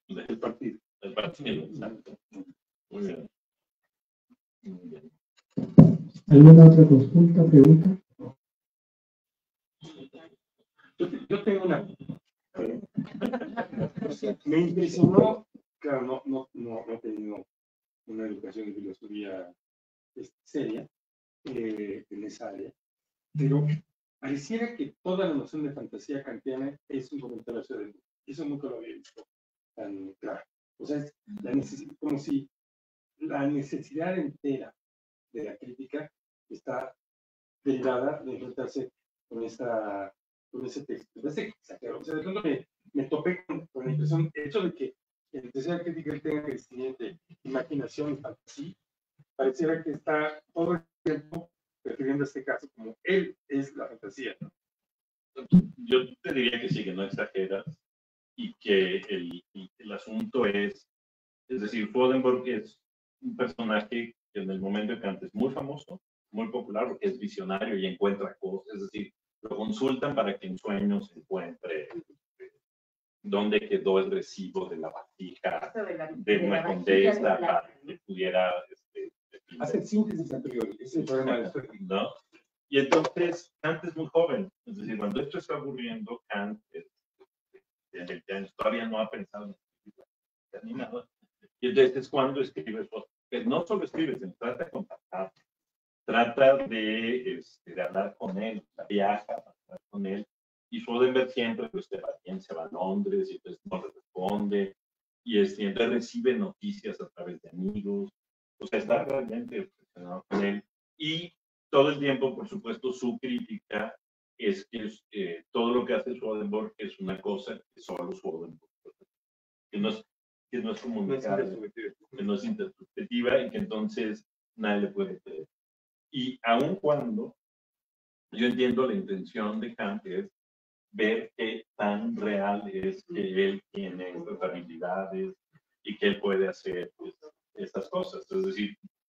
del partido. El partido, exacto. Muy bien. Muy bien. ¿Alguna otra consulta, pregunta? Yo tengo una. Me impresionó, claro, no he tenido una educación de filosofía seria en esa área, pero pareciera que toda la noción de fantasía kantiana es un comentario hacia el mundo. Eso nunca lo había visto tan claro. O sea, es como si la necesidad entera de la crítica está derivada de enfrentarse con ese texto. O sea, de pronto me topé con la impresión, el hecho de que en la crítica tenga crecimiento, imaginación y fantasía, pareciera que está todo el tiempo refiriendo a este caso como él es la fantasía, ¿no? Yo te diría que sí, que no exageras y que el asunto es decir, Swedenborg es un personaje que en el momento en Kant es muy famoso, muy popular porque es visionario y encuentra cosas, es decir, lo consultan para que en sueños encuentre dónde quedó el recibo de la vasija de una condesa para que pudiera hacer síntesis anterior, ese es el problema de esto. ¿No? Y entonces Kant es muy joven, es decir, cuando esto está ocurriendo, Kant todavía no ha pensado en escribir ni nada. Y entonces es cuando escribe, que no solo escribe, se trata de contactar, trata de hablar con él, viaja para hablar con él, y Swedenborg siempre se va a Londres, y entonces no le responde, y entonces recibe noticias a través de amigos, o sea, está realmente obsesionado con él, y todo el tiempo, por supuesto, su crítica es que todo lo que hace Swedenborg es una cosa que solo Swedenborg, que no es comunicable, que no es intersubjetiva y que entonces nadie le puede creer. Y aun cuando yo entiendo la intención de Kant es ver qué tan real es que él tiene estas habilidades y que él puede hacer estas cosas, es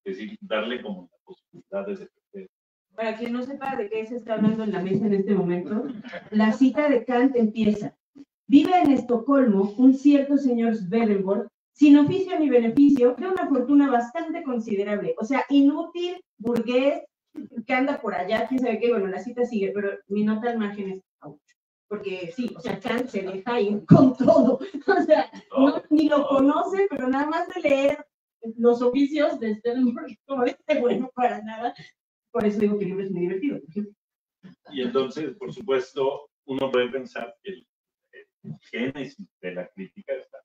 decir, darle como la posibilidad de crecer. Para quien no sepa de qué se está hablando en la mesa en este momento, la cita de Kant empieza: vive en Estocolmo un cierto señor Swedenborg, sin oficio ni beneficio, de una fortuna bastante considerable, o sea, inútil, burgués, que anda por allá, quién sabe qué. Bueno, la cita sigue, pero mi nota al margen es porque sí, o sea, Kant se deja ir con todo, o sea, ni lo conoce, pero nada más de leer los oficios de Swedenborg, como dice, bueno, para nada. Por eso digo que el libro es muy divertido. Y entonces, por supuesto, uno puede pensar que el génesis de la crítica está,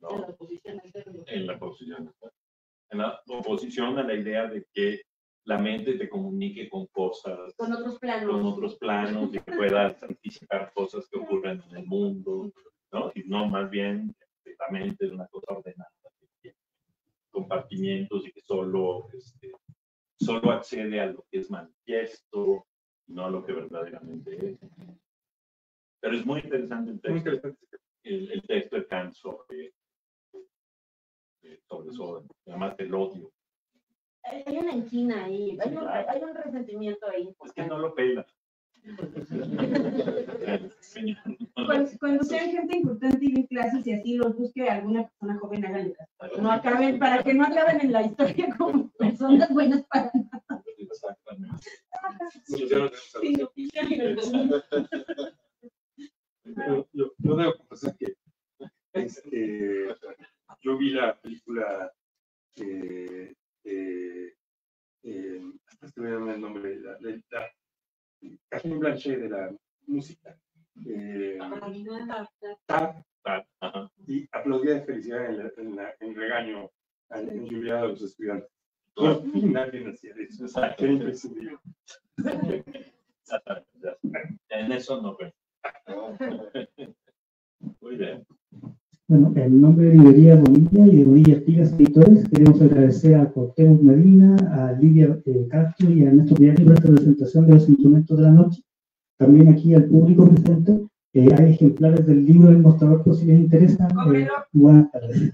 ¿no? En la oposición a la idea de que la mente te comunique con cosas, con otros planos, y que puedas anticipar cosas que ocurren en el mundo, ¿no? Y no más bien la mente es una cosa ordenada, compartimientos y que solo accede a lo que es manifiesto, no a lo que verdaderamente es. Pero es muy interesante el texto, el texto de Kant sobre eso, además del odio. Hay una inquina ahí, hay un resentimiento ahí. Es que no lo pela. Cuando sean gente importante y den clases y así los busque alguna persona joven, háganle caso. No acaben, para que no acaben en la historia como personas buenas para nada. Exactamente. Yo debo confesar que yo vi la película, hasta se me llama el nombre, la Catherine Blanchet de la música. Y aplaudía de felicidad en el regaño, en jubilado de los estudiantes. Por fin nadie hacía eso. Era imprescindible. En eso no fue. Muy bien. Bueno, en nombre de Librería Bonilla y de Bonilla Artigas Editores, queremos agradecer a Cuauhtémoc Medina, a Lidia Castro y a Ernesto Piatti por esta presentación de los instrumentos de la noche. También aquí al público presente, hay ejemplares del libro del mostrador por si les interesa. Buenas tardes.